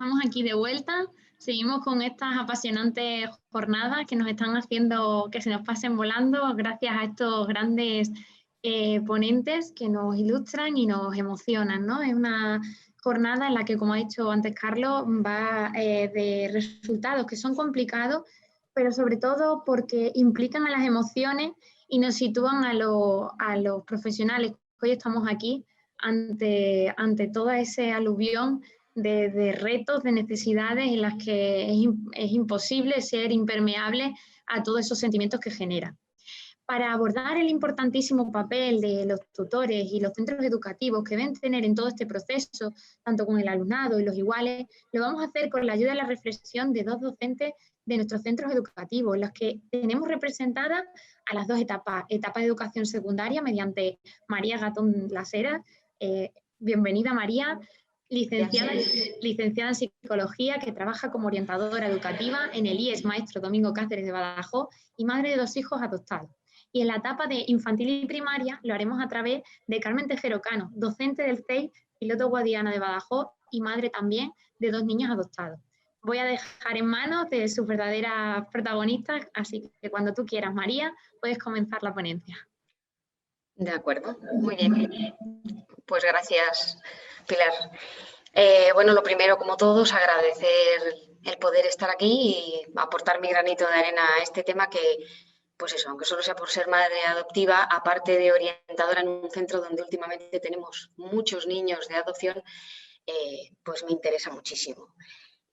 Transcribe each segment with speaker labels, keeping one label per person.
Speaker 1: Estamos aquí de vuelta, seguimos con estas apasionantes jornadas que nos están haciendo que se nos pasen volando gracias a estos grandes ponentes que nos ilustran y nos emocionan, ¿no? Es una jornada en la que, como ha dicho antes Carlos, va de resultados que son complicados, pero sobre todo porque implican a las emociones y nos sitúan a los profesionales que hoy estamos aquí ante toda ese aluvión de retos, de necesidades en las que es imposible ser impermeable a todos esos sentimientos que genera. Para abordar el importantísimo papel de los tutores y los centros educativos que deben tener en todo este proceso, tanto con el alumnado y los iguales, lo vamos a hacer con la ayuda y la reflexión de dos docentes de nuestros centros educativos, en los que tenemos representadas a las dos etapas, etapa de educación secundaria mediante María Gatón Lasera. Bienvenida María, licenciada en Psicología, que trabaja como orientadora educativa en el IES Maestro Domingo Cáceres de Badajoz y madre de 2 hijos adoptados. Y en la etapa de infantil y primaria lo haremos a través de Carmen Tejero Cano, docente del CEI, piloto guadiana de Badajoz y madre también de 2 niños adoptados. Voy a dejar en manos de sus verdaderas protagonistas, así que cuando tú quieras, María, puedes comenzar la ponencia.
Speaker 2: De acuerdo, muy bien. Pues gracias, Pilar. Bueno, lo primero, como todos, agradecer el poder estar aquí y aportar mi granito de arena a este tema que, pues eso, aunque solo sea por ser madre adoptiva, aparte de orientadora en un centro donde últimamente tenemos muchos niños de adopción, pues me interesa muchísimo.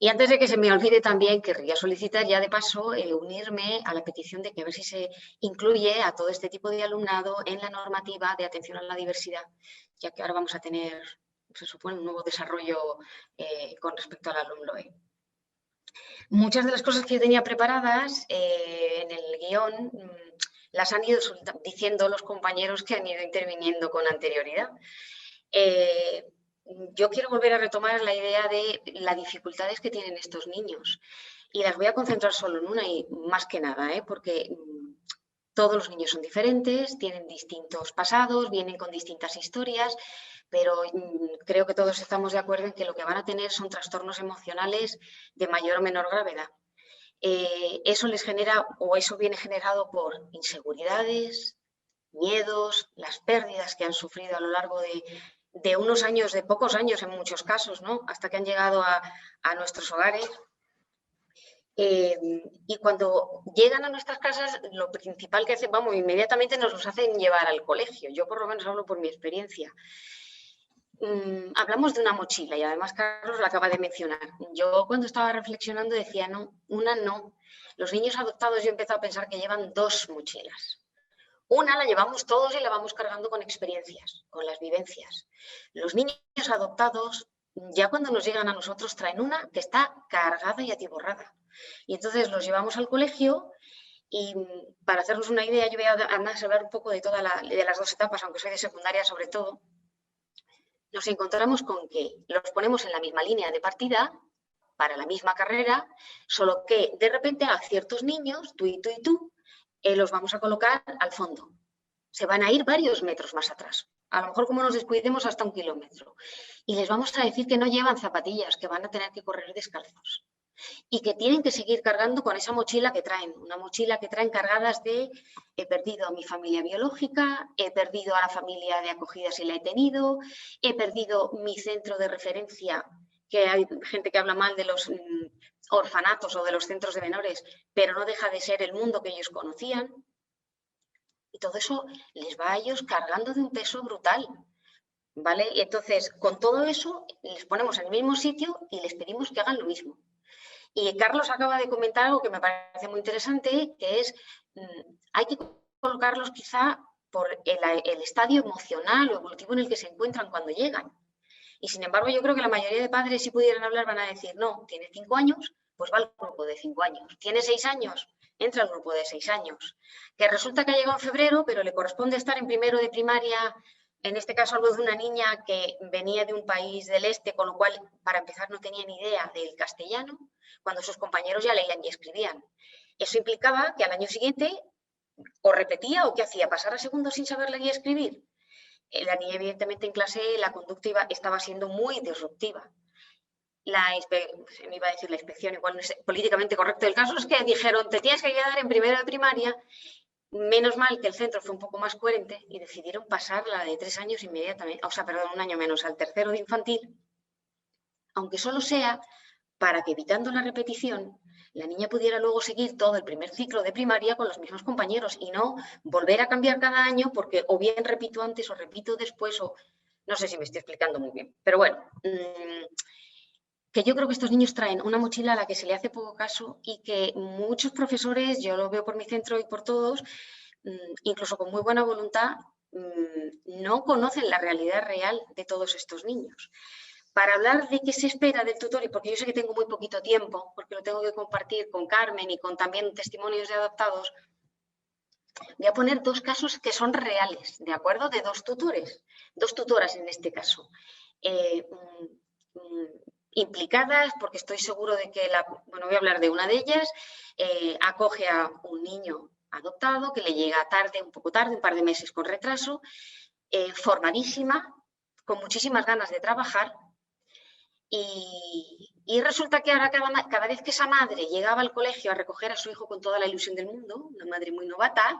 Speaker 2: Y antes de que se me olvide también, querría solicitar ya de paso unirme a la petición de que a ver si se incluye a todo este tipo de alumnado en la normativa de atención a la diversidad, ya que ahora vamos a tener, se supone, un nuevo desarrollo con respecto al alumno. Muchas de las cosas que yo tenía preparadas en el guión las han ido diciendo los compañeros que han ido interviniendo con anterioridad. Yo quiero volver a retomar la idea de las dificultades que tienen estos niños y las voy a concentrar solo en una y más que nada, porque todos los niños son diferentes, tienen distintos pasados, vienen con distintas historias, pero creo que todos estamos de acuerdo en que lo que van a tener son trastornos emocionales de mayor o menor gravedad. Eso les genera, o eso viene generado por inseguridades, miedos, las pérdidas que han sufrido a lo largo de unos años, de pocos años en muchos casos, ¿no? Hasta que han llegado a nuestros hogares. Y cuando llegan a nuestras casas, lo principal que hacen, vamos, inmediatamente nos los hacen llevar al colegio. Yo por lo menos hablo por mi experiencia. Hablamos de una mochila y además Carlos la acaba de mencionar. Yo cuando estaba reflexionando decía, no, una no. Los niños adoptados yo he empezado a pensar que llevan 2 mochilas. Una la llevamos todos y la vamos cargando con experiencias, con las vivencias. Los niños adoptados, ya cuando nos llegan a nosotros, traen una que está cargada y atiborrada. Y entonces los llevamos al colegio y para hacernos una idea, yo voy a además hablar un poco de las 2 etapas, aunque soy de secundaria sobre todo. Nos encontramos con que los ponemos en la misma línea de partida para la misma carrera, solo que de repente a ciertos niños, tú y tú y tú, los vamos a colocar al fondo. Se van a ir varios metros más atrás. A lo mejor como nos descuidemos hasta 1 kilómetro. Y les vamos a decir que no llevan zapatillas, que van a tener que correr descalzos. Y que tienen que seguir cargando con esa mochila que traen. Una mochila que traen cargadas de he perdido a mi familia biológica, he perdido a la familia de acogida si la he tenido, he perdido mi centro de referencia, que hay gente que habla mal de los orfanatos o de los centros de menores, pero no deja de ser el mundo que ellos conocían. Y todo eso les va a ellos cargando de un peso brutal, ¿vale? Y entonces, con todo eso, les ponemos en el mismo sitio y les pedimos que hagan lo mismo. Y Carlos acaba de comentar algo que me parece muy interesante, que es, hay que colocarlos quizá por el estadio emocional o evolutivo en el que se encuentran cuando llegan. Y sin embargo, yo creo que la mayoría de padres, si pudieran hablar, van a decir, no, tiene 5 años, pues va al grupo de 5 años. Tiene 6 años, entra al grupo de 6 años. Que resulta que ha llegado en febrero, pero le corresponde estar en primero de primaria. En este caso hablo de una niña que venía de un país del este, con lo cual, para empezar, no tenía ni idea del castellano, cuando sus compañeros ya leían y escribían. Eso implicaba que al año siguiente o repetía o ¿qué hacía? ¿Pasar a segundo sin saber leer y escribir? La niña, evidentemente, en clase la conducta estaba siendo muy disruptiva. me iba a decir la inspección, igual no es políticamente correcto el caso, es que dijeron, te tienes que quedar en primero de primaria. Menos mal que el centro fue un poco más coherente y decidieron pasar la de 3 años inmediatamente, o sea, perdón, 1 año menos, al tercero de infantil, aunque solo sea para que, evitando la repetición, la niña pudiera luego seguir todo el primer ciclo de primaria con los mismos compañeros y no volver a cambiar cada año porque o bien repito antes o repito después, o no sé si me estoy explicando muy bien. Pero bueno, que yo creo que estos niños traen una mochila a la que se le hace poco caso y que muchos profesores, yo lo veo por mi centro y por todos, incluso con muy buena voluntad, no conocen la realidad real de todos estos niños. Para hablar de qué se espera del tutor, y porque yo sé que tengo muy poquito tiempo, porque lo tengo que compartir con Carmen y con también testimonios de adoptados, voy a poner 2 casos que son reales, ¿de acuerdo? De 2 tutores, 2 tutoras en este caso. Implicadas, porque estoy seguro de que, bueno, voy a hablar de una de ellas, acoge a un niño adoptado que le llega tarde, un poco tarde, un par de meses con retraso, formadísima, con muchísimas ganas de trabajar, y resulta que ahora cada vez que esa madre llegaba al colegio a recoger a su hijo con toda la ilusión del mundo, una madre muy novata,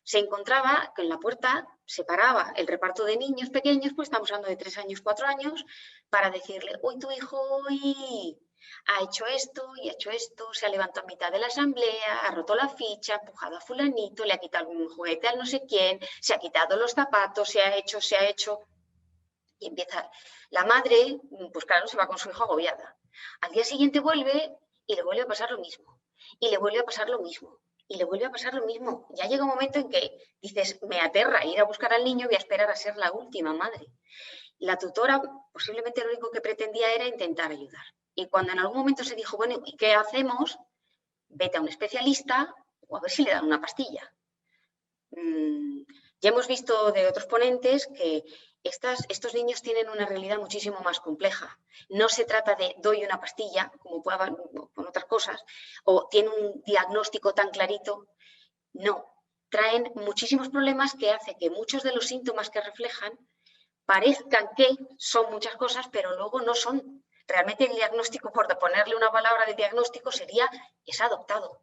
Speaker 2: se encontraba que en la puerta se paraba el reparto de niños pequeños, pues estamos hablando de 3 años, 4 años, para decirle, hoy tu hijo hoy ha hecho esto y ha hecho esto, se ha levantado a mitad de la asamblea, ha roto la ficha, ha empujado a fulanito, le ha quitado un juguete al no sé quién, se ha quitado los zapatos, se ha hecho. Y empieza la madre, pues claro, se va con su hijo agobiada. Al día siguiente vuelve y le vuelve a pasar lo mismo. Y le vuelve a pasar lo mismo. Y le vuelve a pasar lo mismo. Ya llega un momento en que dices, me aterra ir a buscar al niño, voy a esperar a ser la última madre. La tutora posiblemente lo único que pretendía era intentar ayudar. Y cuando en algún momento se dijo, bueno, ¿y qué hacemos? Vete a un especialista o a ver si le dan una pastilla. Ya hemos visto de otros ponentes que estos niños tienen una realidad muchísimo más compleja. No se trata de doy una pastilla, como puede haber con otras cosas, o tiene un diagnóstico tan clarito. No, traen muchísimos problemas que hace que muchos de los síntomas que reflejan parezcan que son muchas cosas, pero luego no son. Realmente el diagnóstico, por ponerle una palabra de diagnóstico, sería es adoptado.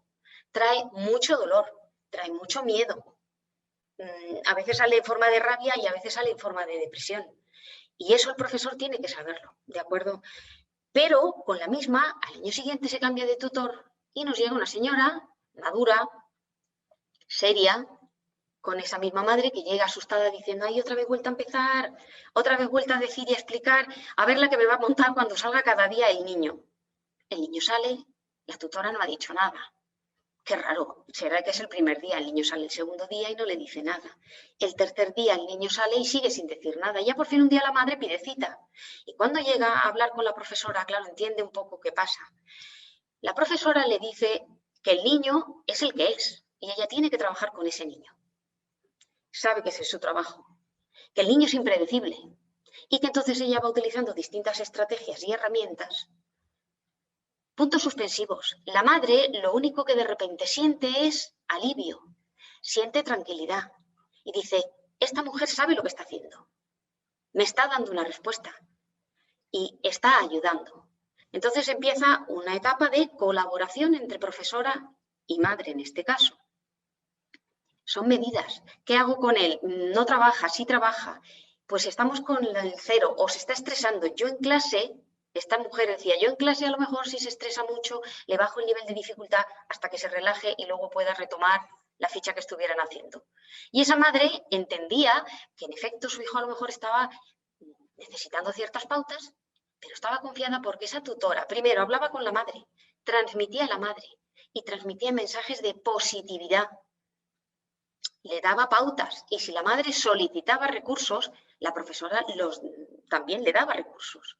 Speaker 2: Trae mucho dolor, trae mucho miedo. A veces sale en forma de rabia y a veces sale en forma de depresión. Y eso el profesor tiene que saberlo, ¿de acuerdo? Pero con la misma, al año siguiente se cambia de tutor y nos llega una señora madura, seria, con esa misma madre que llega asustada diciendo, ay, otra vez vuelta a empezar, otra vez vuelta a decir y a explicar, a ver la que me va a montar cuando salga cada día el niño. El niño sale, la tutora no ha dicho nada. Qué raro, será que es el primer día, el niño sale el segundo día y no le dice nada. El tercer día el niño sale y sigue sin decir nada. Ya por fin un día la madre pide cita. Y cuando llega a hablar con la profesora, claro, entiende un poco qué pasa. La profesora le dice que el niño es el que es y ella tiene que trabajar con ese niño. Sabe que ese es su trabajo, que el niño es impredecible y que entonces ella va utilizando distintas estrategias y herramientas. Puntos suspensivos. La madre lo único que de repente siente es alivio, siente tranquilidad y dice, esta mujer sabe lo que está haciendo, me está dando una respuesta y está ayudando. Entonces empieza una etapa de colaboración entre profesora y madre en este caso. Son medidas. ¿Qué hago con él? No trabaja, sí trabaja. Pues estamos con el 0 o se está estresando. Yo en clase... Esta mujer decía, yo en clase a lo mejor si se estresa mucho, le bajo el nivel de dificultad hasta que se relaje y luego pueda retomar la ficha que estuvieran haciendo. Y esa madre entendía que en efecto su hijo a lo mejor estaba necesitando ciertas pautas, pero estaba confiada porque esa tutora, primero, hablaba con la madre, transmitía a la madre y transmitía mensajes de positividad. Le daba pautas y si la madre solicitaba recursos, la profesora también le daba recursos.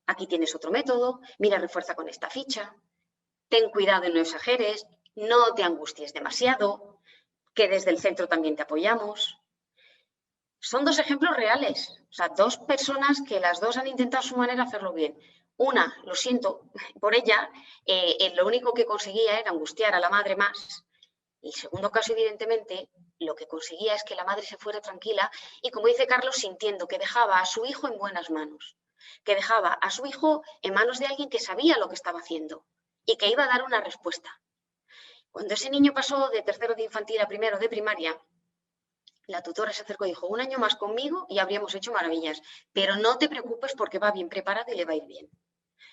Speaker 2: Aquí tienes otro método, mira, refuerza con esta ficha, ten cuidado y no exageres, no te angusties demasiado, que desde el centro también te apoyamos. Son 2 ejemplos reales, o sea, 2 personas que las 2 han intentado a su manera hacerlo bien. Una, lo siento por ella, lo único que conseguía era angustiar a la madre más. El segundo caso, evidentemente, lo que conseguía es que la madre se fuera tranquila y, como dice Carlos, sintiendo que dejaba a su hijo en buenas manos. que dejaba a su hijo en manos de alguien que sabía lo que estaba haciendo y que iba a dar una respuesta. Cuando ese niño pasó de tercero de infantil a primero de primaria, la tutora se acercó y dijo, 1 año más conmigo y habríamos hecho maravillas, pero no te preocupes porque va bien preparado y le va a ir bien.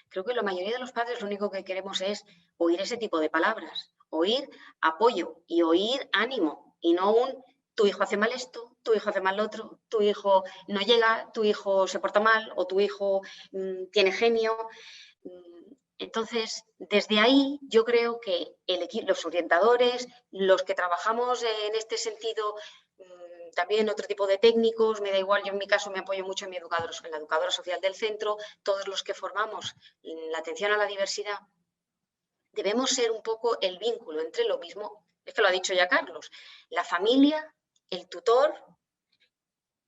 Speaker 2: Creo que la mayoría de los padres lo único que queremos es oír ese tipo de palabras, oír apoyo y oír ánimo y no un tu hijo hace mal esto, tu hijo hace mal lo otro, tu hijo no llega, tu hijo se porta mal o tu hijo tiene genio. Entonces, desde ahí yo creo que los orientadores, los que trabajamos en este sentido, también otro tipo de técnicos, me da igual, yo en mi caso me apoyo mucho en en la educadora social del centro, todos los que formamos la atención a la diversidad, debemos ser un poco el vínculo entre lo mismo, es que lo ha dicho ya Carlos, la familia, el tutor,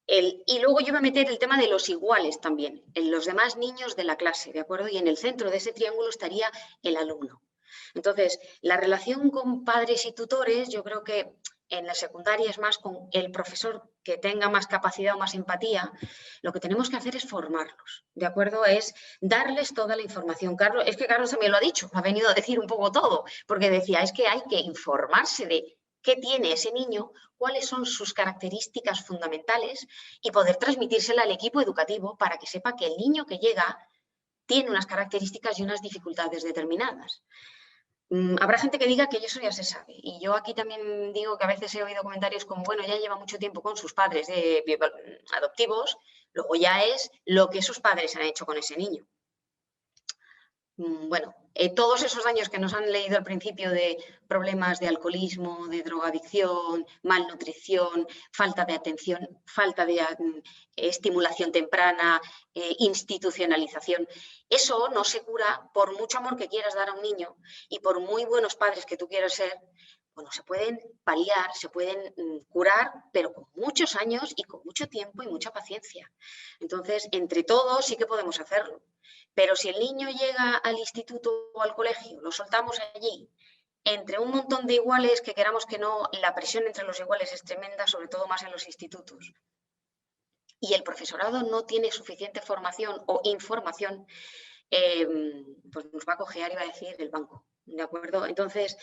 Speaker 2: y luego yo voy a meter el tema de los iguales también, en los demás niños de la clase, ¿de acuerdo? Y en el centro de ese triángulo estaría el alumno. Entonces, la relación con padres y tutores, yo creo que en la secundaria es más con el profesor que tenga más capacidad o más empatía. Lo que tenemos que hacer es formarlos, ¿de acuerdo? Es darles toda la información. Carlos, es que Carlos también lo ha dicho, ha venido a decir un poco todo, porque decía, es que hay que informarse de qué tiene ese niño, cuáles son sus características fundamentales y poder transmitírsela al equipo educativo para que sepa que el niño que llega tiene unas características y unas dificultades determinadas. Habrá gente que diga que eso ya se sabe. Y yo aquí también digo que a veces he oído comentarios como, bueno, ya lleva mucho tiempo con sus padres adoptivos, luego ya es lo que esos padres han hecho con ese niño. Bueno, todos esos años que nos han leído al principio de problemas de alcoholismo, de drogadicción, malnutrición, falta de atención, falta de estimulación temprana, institucionalización, eso no se cura por mucho amor que quieras dar a un niño y por muy buenos padres que tú quieras ser. Bueno, se pueden paliar, se pueden curar, pero con muchos años y con mucho tiempo y mucha paciencia. Entonces, entre todos sí que podemos hacerlo. Pero si el niño llega al instituto o al colegio, lo soltamos allí, entre un montón de iguales que queramos que no, la presión entre los iguales es tremenda, sobre todo más en los institutos. Y el profesorado no tiene suficiente formación o información, pues nos va a cojear, iba a decir, el banco. ¿De acuerdo? Entonces,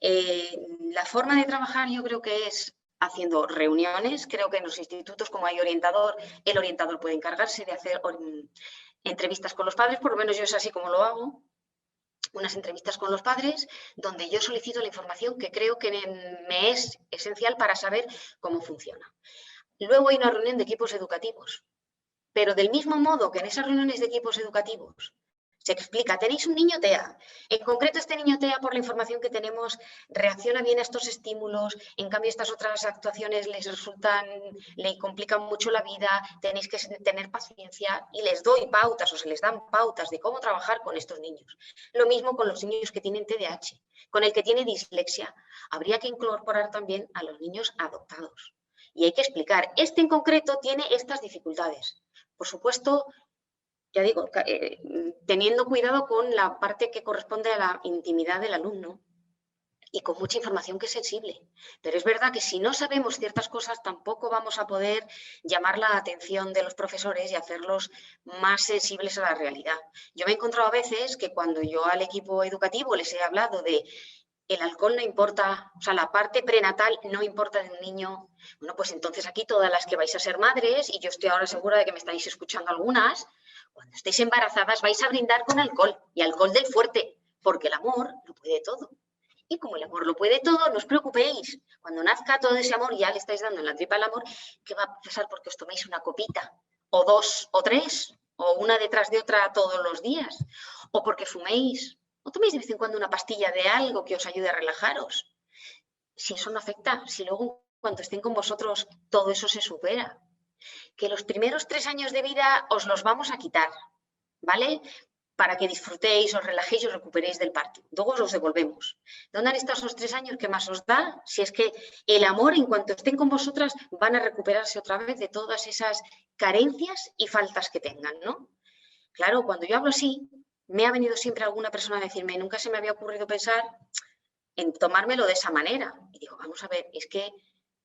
Speaker 2: la forma de trabajar yo creo que es haciendo reuniones. Creo que en los institutos, como hay orientador, el orientador puede encargarse de hacer entrevistas con los padres, por lo menos yo es así como lo hago, unas entrevistas con los padres donde yo solicito la información que creo que me es esencial para saber cómo funciona. Luego hay una reunión de equipos educativos, pero del mismo modo que en esas reuniones de equipos educativos se explica, tenéis un niño TEA. En concreto, este niño TEA, por la información que tenemos, reacciona bien a estos estímulos. En cambio, estas otras actuaciones le complican mucho la vida. Tenéis que tener paciencia y les doy pautas o se les dan pautas de cómo trabajar con estos niños. Lo mismo con los niños que tienen TDAH. Con el que tiene dislexia, habría que incorporar también a los niños adoptados. Y hay que explicar, este en concreto tiene estas dificultades. Por supuesto, ya digo, teniendo cuidado con la parte que corresponde a la intimidad del alumno y con mucha información que es sensible. Pero es verdad que si no sabemos ciertas cosas tampoco vamos a poder llamar la atención de los profesores y hacerlos más sensibles a la realidad. Yo me he encontrado a veces que cuando yo al equipo educativo les he hablado de el alcohol no importa, o sea, la parte prenatal no importa de un niño, bueno, pues entonces aquí todas las que vais a ser madres, y yo estoy ahora segura de que me estáis escuchando algunas, cuando estéis embarazadas vais a brindar con alcohol, y alcohol del fuerte, porque el amor lo puede todo. Y como el amor lo puede todo, no os preocupéis. Cuando nazca todo ese amor, ya le estáis dando en la tripa al amor, ¿qué va a pasar porque os toméis una copita? O 2 o 3, o una detrás de otra todos los días, o porque fuméis, o toméis de vez en cuando una pastilla de algo que os ayude a relajaros. Si eso no afecta, si luego cuando estén con vosotros todo eso se supera. Que los primeros 3 años de vida os los vamos a quitar, ¿vale? Para que disfrutéis, os relajéis y os recuperéis del parto. Luego os los devolvemos. ¿Dónde han estado esos 3 años? ¿Qué más os da? Si es que el amor, en cuanto estén con vosotras, van a recuperarse otra vez de todas esas carencias y faltas que tengan, ¿no? Claro, cuando yo hablo así, me ha venido siempre alguna persona a decirme, nunca se me había ocurrido pensar en tomármelo de esa manera. Y digo, vamos a ver, es que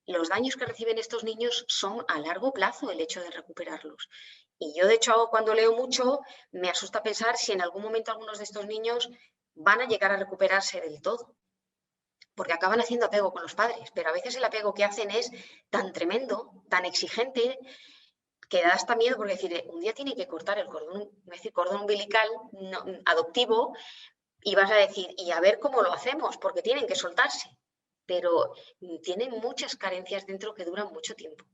Speaker 2: los daños que reciben estos niños son a largo plazo el hecho de recuperarlos. Y yo, de hecho, cuando leo mucho, me asusta pensar si en algún momento algunos de estos niños van a llegar a recuperarse del todo, porque acaban haciendo apego con los padres, pero a veces el apego que hacen es tan tremendo, tan exigente, que da hasta miedo, porque decir, un día tiene que cortar el cordón, cordón umbilical adoptivo, y vas a decir, y a ver cómo lo hacemos, porque tienen que soltarse, pero tienen muchas carencias dentro que duran mucho tiempo.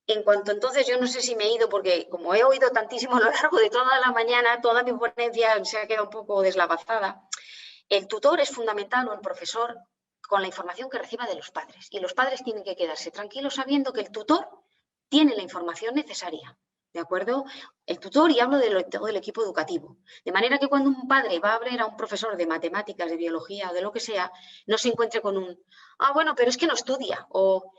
Speaker 2: En cuanto entonces, yo no sé si me he ido, porque como he oído tantísimo a lo largo de toda la mañana, toda mi ponencia se ha quedado un poco deslavazada. El tutor es fundamental, o el profesor, con la información que reciba de los padres. Y los padres tienen que quedarse tranquilos sabiendo que el tutor tiene la información necesaria. ¿De acuerdo? El tutor, y hablo de todo el equipo educativo. De manera que cuando un padre va a ver a un profesor de matemáticas, de biología o de lo que sea, no se encuentre con un, bueno, pero es que no estudia, o,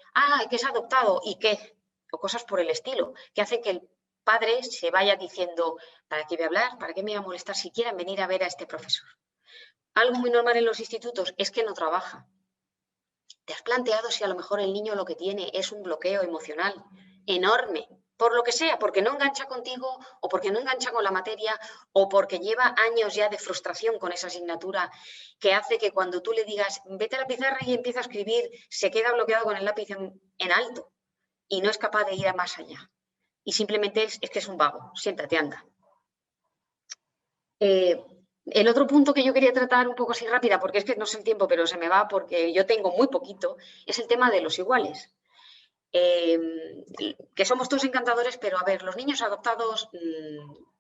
Speaker 2: que es adoptado, ¿y qué? O cosas por el estilo, que hacen que el padre se vaya diciendo, ¿para qué voy a hablar? ¿Para qué me voy a molestar si quieren venir a ver a este profesor? Algo muy normal en los institutos es que no trabaja. ¿Te has planteado si a lo mejor el niño lo que tiene es un bloqueo emocional enorme? Por lo que sea, porque no engancha contigo, o porque no engancha con la materia, o porque lleva años ya de frustración con esa asignatura, que hace que cuando tú le digas, vete a la pizarra y empieza a escribir, se queda bloqueado con el lápiz en alto y no es capaz de ir a más allá. Y simplemente es que es un vago. Siéntate, anda. El otro punto que yo quería tratar un poco así rápida, porque es que no sé el tiempo, pero se me va porque yo tengo muy poquito, es el tema de los iguales. Que somos todos encantadores, pero a ver, los niños adoptados,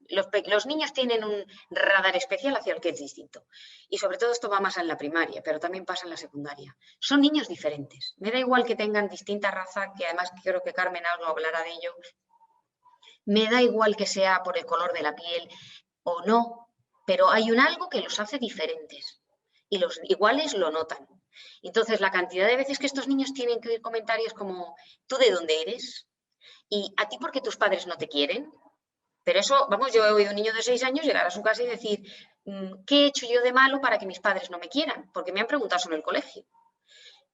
Speaker 2: los niños tienen un radar especial hacia el que es distinto. Y sobre todo esto va más en la primaria, pero también pasa en la secundaria. Son niños diferentes. Me da igual que tengan distinta raza, que además creo que Carmen algo hablará de ello. Me da igual que sea por el color de la piel o no, pero hay un algo que los hace diferentes y los iguales lo notan. Entonces, la cantidad de veces que estos niños tienen que oír comentarios como, ¿tú de dónde eres? ¿Y a ti por qué tus padres no te quieren? Pero eso, vamos, yo he oído a un niño de 6 años llegar a su casa y decir, ¿qué he hecho yo de malo para que mis padres no me quieran? Porque me han preguntado sobre el colegio.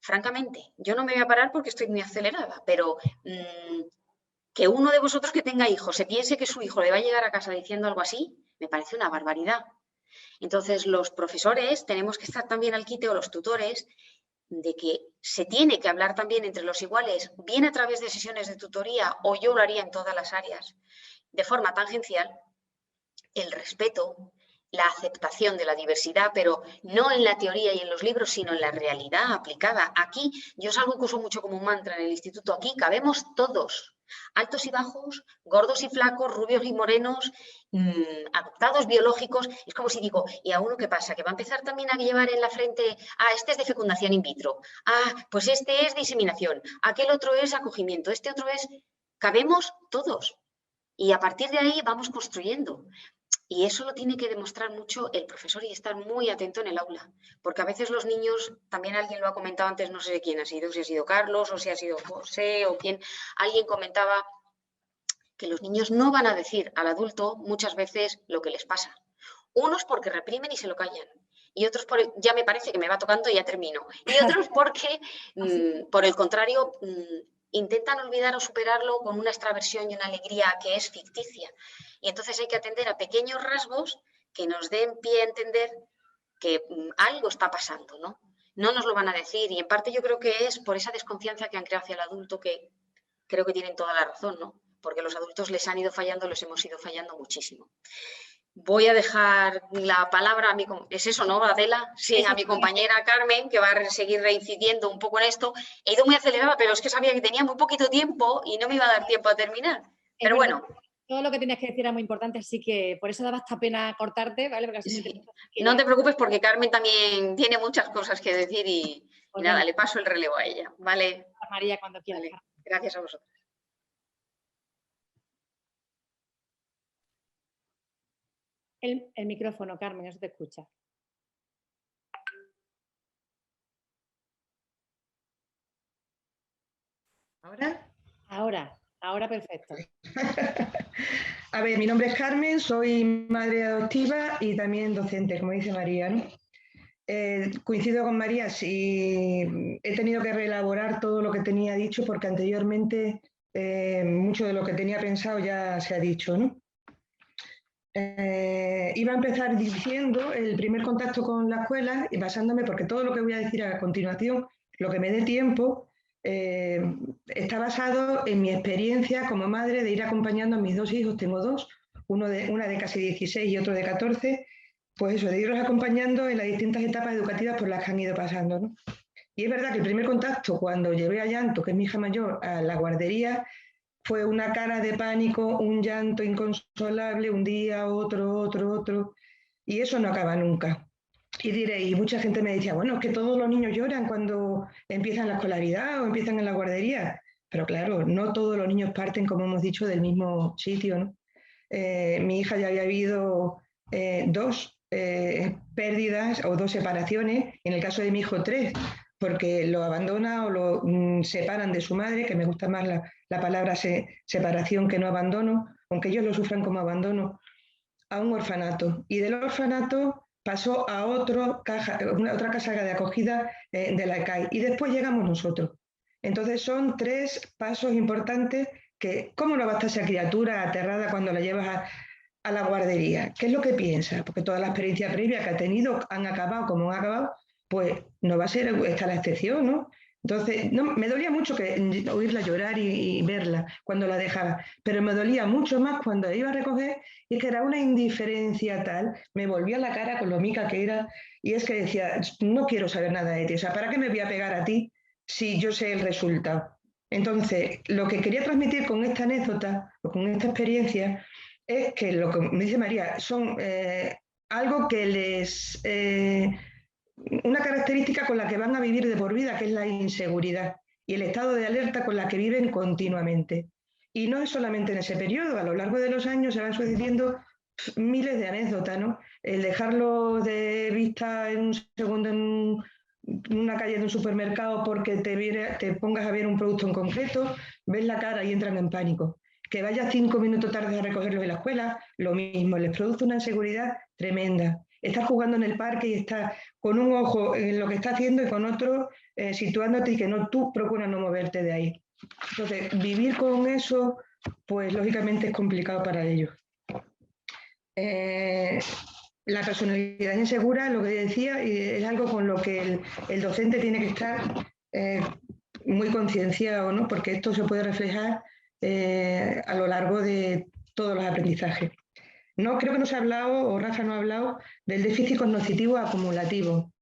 Speaker 2: Francamente, yo no me voy a parar porque estoy muy acelerada, pero que uno de vosotros que tenga hijos se piense que su hijo le va a llegar a casa diciendo algo así, me parece una barbaridad. Entonces, los profesores tenemos que estar también al quite, o los tutores, de que se tiene que hablar también entre los iguales, bien a través de sesiones de tutoría, o yo lo haría en todas las áreas, de forma tangencial, el respeto, la aceptación de la diversidad, pero no en la teoría y en los libros, sino en la realidad aplicada. Aquí, yo es algo que uso mucho como un mantra en el instituto, aquí cabemos todos, altos y bajos, gordos y flacos, rubios y morenos, adoptados, biológicos. Es como si digo, ¿y a uno qué pasa? ¿Que va a empezar también a llevar en la frente, este es de fecundación in vitro, pues este es diseminación, aquel otro es acogimiento, este otro es... Cabemos todos y a partir de ahí vamos construyendo. Y eso lo tiene que demostrar mucho el profesor y estar muy atento en el aula, porque a veces los niños, también alguien lo ha comentado antes, no sé quién ha sido, si ha sido Carlos o si ha sido José o quién, alguien comentaba que los niños no van a decir al adulto muchas veces lo que les pasa. Unos porque reprimen y se lo callan, y otros ya me parece que me va tocando y ya termino, y otros porque, por el contrario, intentan olvidar o superarlo con una extraversión y una alegría que es ficticia. Y entonces hay que atender a pequeños rasgos que nos den pie a entender que algo está pasando, ¿no? No nos lo van a decir, y en parte yo creo que es por esa desconfianza que han creado hacia el adulto, que creo que tienen toda la razón, ¿no? Porque los adultos les han ido fallando, los hemos ido fallando muchísimo. Voy a dejar la palabra a mi... ¿Es eso, no, Adela? Sí, a mi compañera Carmen, que va a seguir reincidiendo un poco en esto. He ido muy acelerada, pero es que sabía que tenía muy poquito tiempo y no me iba a dar tiempo a terminar. Pero bueno.
Speaker 3: Todo lo que tenías que decir era muy importante, así que por eso daba esta pena cortarte, ¿vale? Porque
Speaker 2: sí. No te preocupes, porque Carmen también tiene muchas cosas que decir y nada, le paso el relevo a ella, ¿vale?
Speaker 3: María, cuando quieras.
Speaker 2: Vale. Gracias a vosotros.
Speaker 3: El micrófono, Carmen, eso te escucha.
Speaker 4: ¿Ahora?
Speaker 3: Ahora perfecto.
Speaker 4: A ver, mi nombre es Carmen, soy madre adoptiva y también docente, como dice María, ¿no? Coincido con María, sí, he tenido que reelaborar todo lo que tenía dicho porque anteriormente mucho de lo que tenía pensado ya se ha dicho, ¿no? Iba a empezar diciendo el primer contacto con la escuela y basándome, porque todo lo que voy a decir a continuación, lo que me dé tiempo, está basado en mi experiencia como madre de ir acompañando a mis dos hijos, tengo dos, una de casi 16 y otro de 14, pues eso, de irlos acompañando en las distintas etapas educativas por las que han ido pasando, ¿no? Y es verdad que el primer contacto, cuando llevé a Llanto, que es mi hija mayor, a la guardería, fue una cara de pánico, un llanto inconsolable, un día, otro, y eso no acaba nunca. Y diréis, mucha gente me decía, bueno, es que todos los niños lloran cuando empiezan la escolaridad o empiezan en la guardería, pero claro, no todos los niños parten, como hemos dicho, del mismo sitio, ¿no? Mi hija ya había habido dos pérdidas o dos separaciones, en el caso de mi hijo 3, porque lo abandona o lo separan de su madre, que me gusta más la palabra separación que no abandono, aunque ellos lo sufran como abandono, a un orfanato. Y del orfanato pasó a otra casa de acogida de la ECAI. Y después llegamos nosotros. Entonces son 3 pasos importantes que, ¿cómo no va a estar esa criatura aterrada cuando la llevas a la guardería? ¿Qué es lo que piensa? Porque toda la experiencia previa que ha tenido han acabado como han acabado, pues no va a ser esta la excepción, ¿no? Entonces, no, me dolía mucho oírla llorar y verla cuando la dejaba, pero me dolía mucho más cuando la iba a recoger y que era una indiferencia tal, me volvía la cara con lo mica que era, y es que decía, no quiero saber nada de ti, o sea, ¿para qué me voy a pegar a ti si yo sé el resultado? Entonces, lo que quería transmitir con esta anécdota o con esta experiencia es que lo que me dice María son algo que les... una característica con la que van a vivir de por vida, que es la inseguridad y el estado de alerta con la que viven continuamente. Y no es solamente en ese periodo, a lo largo de los años se van sucediendo miles de anécdotas, ¿no? El dejarlo de vista en un segundo en una calle de un supermercado porque te pongas a ver un producto en concreto, ves la cara y entran en pánico. Que vayas 5 minutos tarde a recogerlos en la escuela, lo mismo, les produce una inseguridad tremenda. Estás jugando en el parque y estás con un ojo en lo que está haciendo y con otro situándote y que no, tú procuras no moverte de ahí. Entonces, vivir con eso, pues lógicamente es complicado para ellos. La personalidad insegura, lo que decía, es algo con lo que el docente tiene que estar muy concienciado, ¿no? Porque esto se puede reflejar a lo largo de todos los aprendizajes. No, creo que no se ha hablado, o Rafa no ha hablado, del déficit cognitivo acumulativo.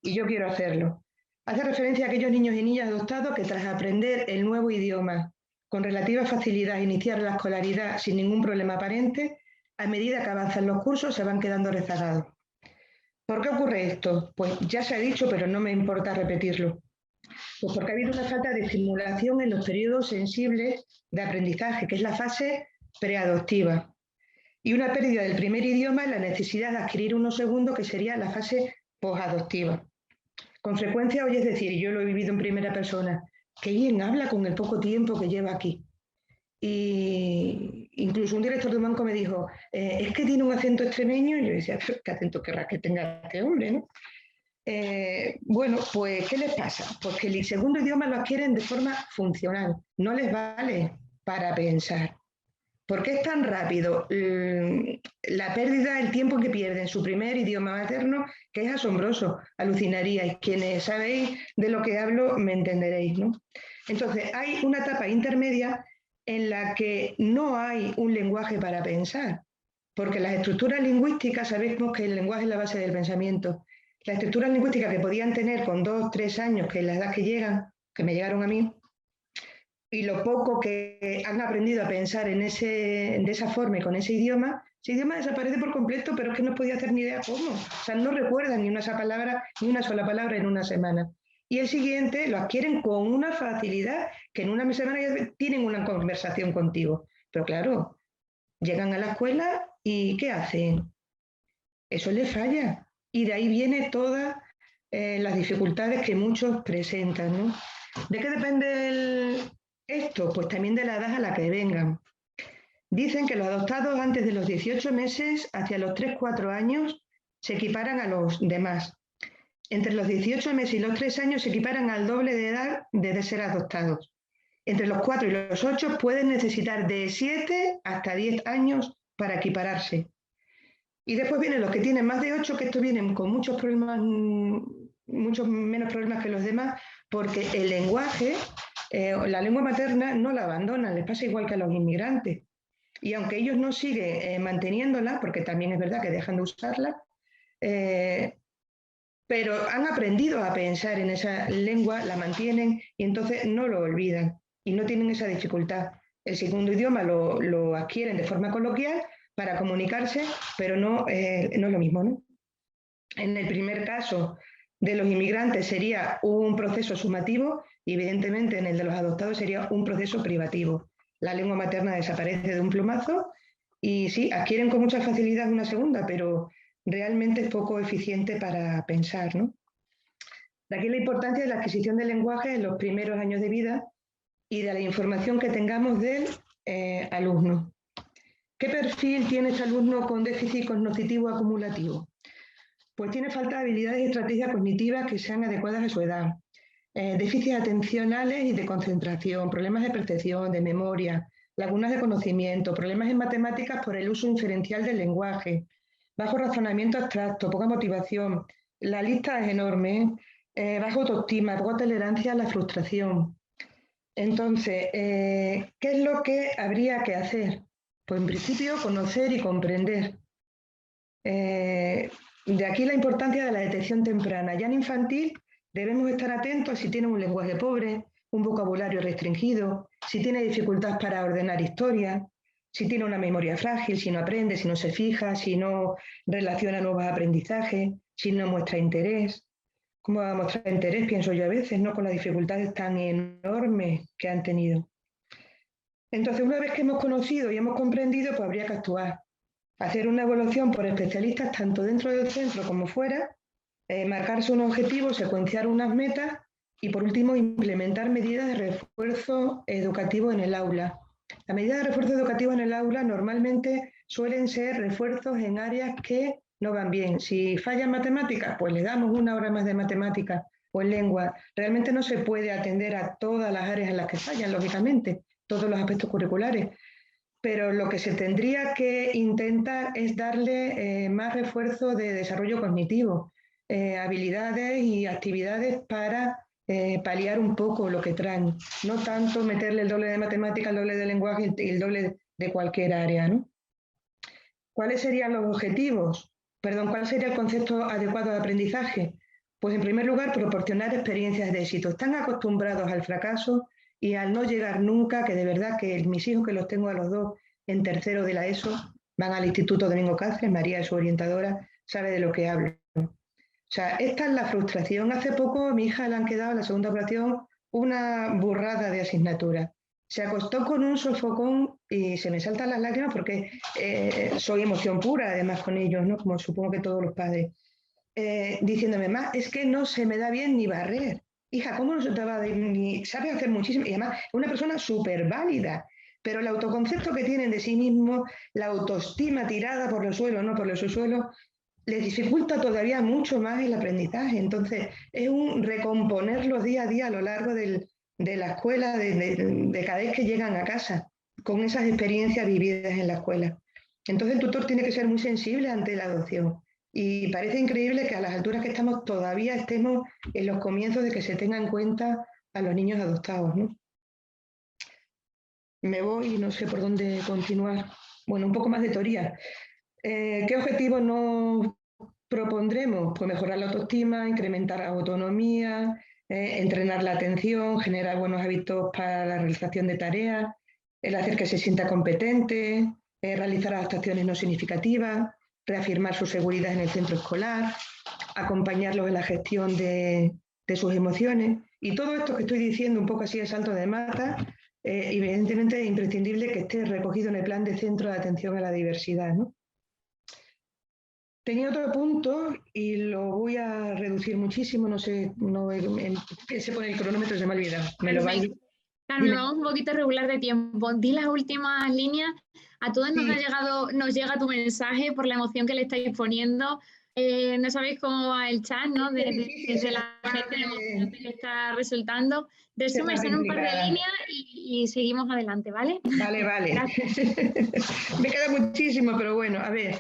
Speaker 4: Y yo quiero hacerlo. Hace referencia a aquellos niños y niñas adoptados que tras aprender el nuevo idioma con relativa facilidad iniciar la escolaridad sin ningún problema aparente, a medida que avanzan los cursos se van quedando rezagados. ¿Por qué ocurre esto? Pues ya se ha dicho, pero no me importa repetirlo. Pues porque ha habido una falta de estimulación en los periodos sensibles de aprendizaje, que es la fase preadoptiva, y una pérdida del primer idioma en la necesidad de adquirir uno segundo, que sería la fase posadoptiva. Con frecuencia oyes decir, y yo lo he vivido en primera persona, qué bien habla con el poco tiempo que lleva aquí. Y incluso un director de un banco me dijo, es que tiene un acento extremeño, y yo decía, ¿qué acento querrá que tenga este hombre, no? Bueno, pues, ¿qué les pasa? Pues que el segundo idioma lo adquieren de forma funcional, no les vale para pensar. ¿Por qué es tan rápido la pérdida, el tiempo que pierden su primer idioma materno, que es asombroso? Alucinaríais. Quienes sabéis de lo que hablo me entenderéis, ¿no? Entonces, hay una etapa intermedia en la que no hay un lenguaje para pensar, porque las estructuras lingüísticas, sabemos que el lenguaje es la base del pensamiento. Las estructuras lingüísticas que podían tener con 2, 3 años, que es la edad que llegan, que me llegaron a mí, y lo poco que han aprendido a pensar de esa forma y con ese idioma desaparece por completo, pero es que no podía hacer ni idea cómo. O sea, no recuerdan ni una sola palabra en una semana. Y el siguiente lo adquieren con una facilidad que en una semana ya tienen una conversación contigo. Pero claro, llegan a la escuela y ¿qué hacen? Eso les falla. Y de ahí vienen todas las dificultades que muchos presentan, ¿no? ¿De qué depende esto? Pues también de la edad a la que vengan. Dicen que los adoptados antes de los 18 meses, hacia los 3-4 años, se equiparan a los demás. Entre los 18 meses y los 3 años se equiparan al doble de edad de ser adoptados. entre los 4 y los 8 pueden necesitar de 7 hasta 10 años para equipararse. Y después vienen los que tienen más de 8, que estos vienen con muchos problemas, muchos menos problemas que los demás, porque el lenguaje, la lengua materna no la abandonan, les pasa igual que a los inmigrantes. Y aunque ellos no siguen manteniéndola, porque también es verdad que dejan de usarla, pero han aprendido a pensar en esa lengua, la mantienen y entonces no lo olvidan y no tienen esa dificultad. El segundo idioma lo adquieren de forma coloquial para comunicarse, pero no es lo mismo, ¿no? En el primer caso de los inmigrantes sería un proceso sumativo y evidentemente en el de los adoptados sería un proceso privativo. La lengua materna desaparece de un plumazo y sí, adquieren con mucha facilidad una segunda, pero realmente es poco eficiente para pensar, ¿no? De aquí la importancia de la adquisición del lenguaje en los primeros años de vida y de la información que tengamos del alumno. ¿Qué perfil tiene este alumno con déficit cognitivo acumulativo? Pues tiene falta de habilidades y estrategias cognitivas que sean adecuadas a su edad, déficits atencionales y de concentración, problemas de percepción, de memoria, lagunas de conocimiento, problemas en matemáticas por el uso inferencial del lenguaje, bajo razonamiento abstracto, poca motivación. La lista es enorme, baja autoestima, poca tolerancia a la frustración. Entonces, ¿qué es lo que habría que hacer? Pues en principio conocer y comprender. De aquí la importancia de la detección temprana. Ya en infantil debemos estar atentos si tiene un lenguaje pobre, un vocabulario restringido, si tiene dificultad para ordenar historias, si tiene una memoria frágil, si no aprende, si no se fija, si no relaciona nuevos aprendizajes, si no muestra interés. ¿Cómo va a mostrar interés? Pienso yo a veces, ¿no? Con las dificultades tan enormes que han tenido. Entonces, una vez que hemos conocido y hemos comprendido, pues habría que actuar. Hacer una evaluación por especialistas tanto dentro del centro como fuera, marcarse un objetivo, secuenciar unas metas y, por último, implementar medidas de refuerzo educativo en el aula. Las medidas de refuerzo educativo en el aula normalmente suelen ser refuerzos en áreas que no van bien. Si fallan matemáticas, pues le damos una hora más de matemáticas o en lengua. Realmente no se puede atender a todas las áreas en las que fallan, lógicamente, todos los aspectos curriculares. Pero lo que se tendría que intentar es darle más refuerzo de desarrollo cognitivo, habilidades y actividades para paliar un poco lo que traen. No tanto meterle el doble de matemática, el doble de lenguaje y el doble de cualquier área, ¿no? ¿Cuáles serían los objetivos? ¿Cuál sería el concepto adecuado de aprendizaje? Pues en primer lugar, proporcionar experiencias de éxito. Están acostumbrados al fracaso y al no llegar nunca, que de verdad que mis hijos, que los tengo a los dos en tercero de la ESO, van al Instituto Domingo Cáceres, María es su orientadora, sabe de lo que hablo. O sea, esta es la frustración. Hace poco a mi hija le han quedado en la segunda operación una burrada de asignatura. Se acostó con un sofocón y se me saltan las lágrimas porque soy emoción pura además con ellos, ¿no? Como supongo que todos los padres. Diciéndome, mamá, es que no se me da bien ni barrer. Hija, ¿cómo no se te va a dar ni sabe hacer muchísimo? Y además es una persona súper válida, pero el autoconcepto que tienen de sí mismo, la autoestima tirada por los suelos, no por los subsuelos, les dificulta todavía mucho más el aprendizaje. Entonces, es un recomponerlos día a día a lo largo de la escuela, de cada vez que llegan a casa, con esas experiencias vividas en la escuela. Entonces, el tutor tiene que ser muy sensible ante la adopción. Y parece increíble que a las alturas que estamos todavía estemos en los comienzos de que se tenga en cuenta a los niños adoptados, ¿no? Me voy y no sé por dónde continuar. Bueno, un poco más de teoría. ¿Qué objetivos nos propondremos? Pues mejorar la autoestima, incrementar la autonomía, entrenar la atención, generar buenos hábitos para la realización de tareas, el hacer que se sienta competente, realizar adaptaciones no significativas, reafirmar su seguridad en el centro escolar, acompañarlos en la gestión de sus emociones. Y todo esto que estoy diciendo un poco así de salto de mata, evidentemente es imprescindible que esté recogido en el plan de centro de atención a la diversidad, ¿no? Tenía otro punto y lo voy a reducir muchísimo, no sé, se pone el cronómetro, se me ha olvidado. Me lo va a ir.
Speaker 1: Carmen, vamos un poquito regular de tiempo. Di las últimas líneas. A todos nos llega tu mensaje por la emoción que le estáis poniendo. No sabéis cómo va el chat, ¿no? De
Speaker 4: Sí,
Speaker 1: la gente emocionante que está resultando. Resumen,
Speaker 4: parte
Speaker 1: son un par de
Speaker 4: implicada.
Speaker 1: líneas y seguimos adelante, ¿vale?
Speaker 4: Vale, vale.
Speaker 1: Gracias.
Speaker 4: Me queda muchísimo, pero bueno, a ver,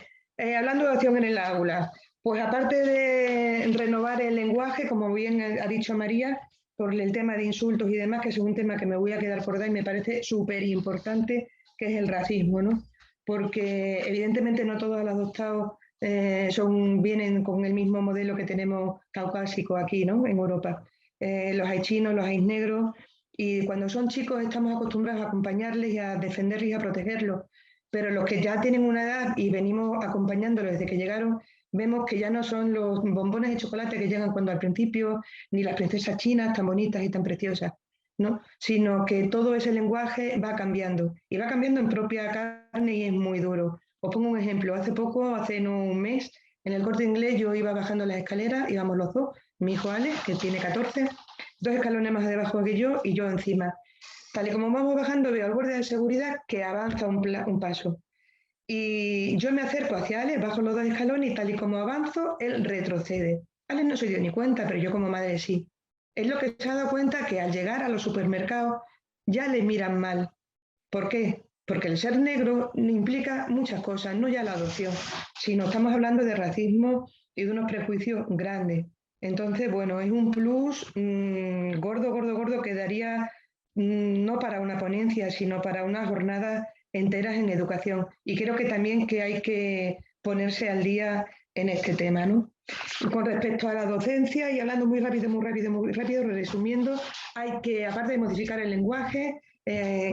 Speaker 4: hablando de acción en el aula, pues aparte de renovar el lenguaje, como bien ha dicho María, por el tema de insultos y demás, que es un tema que me voy a quedar por dar y me parece súper importante, que es el racismo, ¿no? Porque evidentemente no todos los adoptados vienen con el mismo modelo que tenemos caucásico aquí, ¿no? En Europa. Los hay chinos, los hay negros, y cuando son chicos estamos acostumbrados a acompañarles y a defenderles y a protegerlos, pero los que ya tienen una edad y venimos acompañándolos desde que llegaron, vemos que ya no son los bombones de chocolate que llegan cuando al principio, ni las princesas chinas tan bonitas y tan preciosas, ¿no? Sino que todo ese lenguaje va cambiando y va cambiando en propia carne y es muy duro. Os pongo un ejemplo, hace no un mes, en el Corte Inglés yo iba bajando las escaleras, íbamos los dos, mi hijo Alex, que tiene 14, 2 escalones más debajo que yo y yo encima. Tal y como vamos bajando, veo al guardia de seguridad que avanza un paso. Y yo me acerco hacia Alex, bajo los 2 escalones y tal y como avanzo, él retrocede. Alex no se dio ni cuenta, pero yo como madre sí. Es lo que se ha dado cuenta que al llegar a los supermercados ya le miran mal. ¿Por qué? Porque el ser negro implica muchas cosas, no ya la adopción, sino estamos hablando de racismo y de unos prejuicios grandes. Entonces, bueno, es un plus gordo, gordo, gordo que daría no para una ponencia, sino para unas jornadas enteras en educación. Y creo que también que hay que ponerse al día en este tema, ¿no? Con respecto a la docencia, y hablando muy rápido, muy rápido, muy rápido, resumiendo, hay que, aparte de modificar el lenguaje,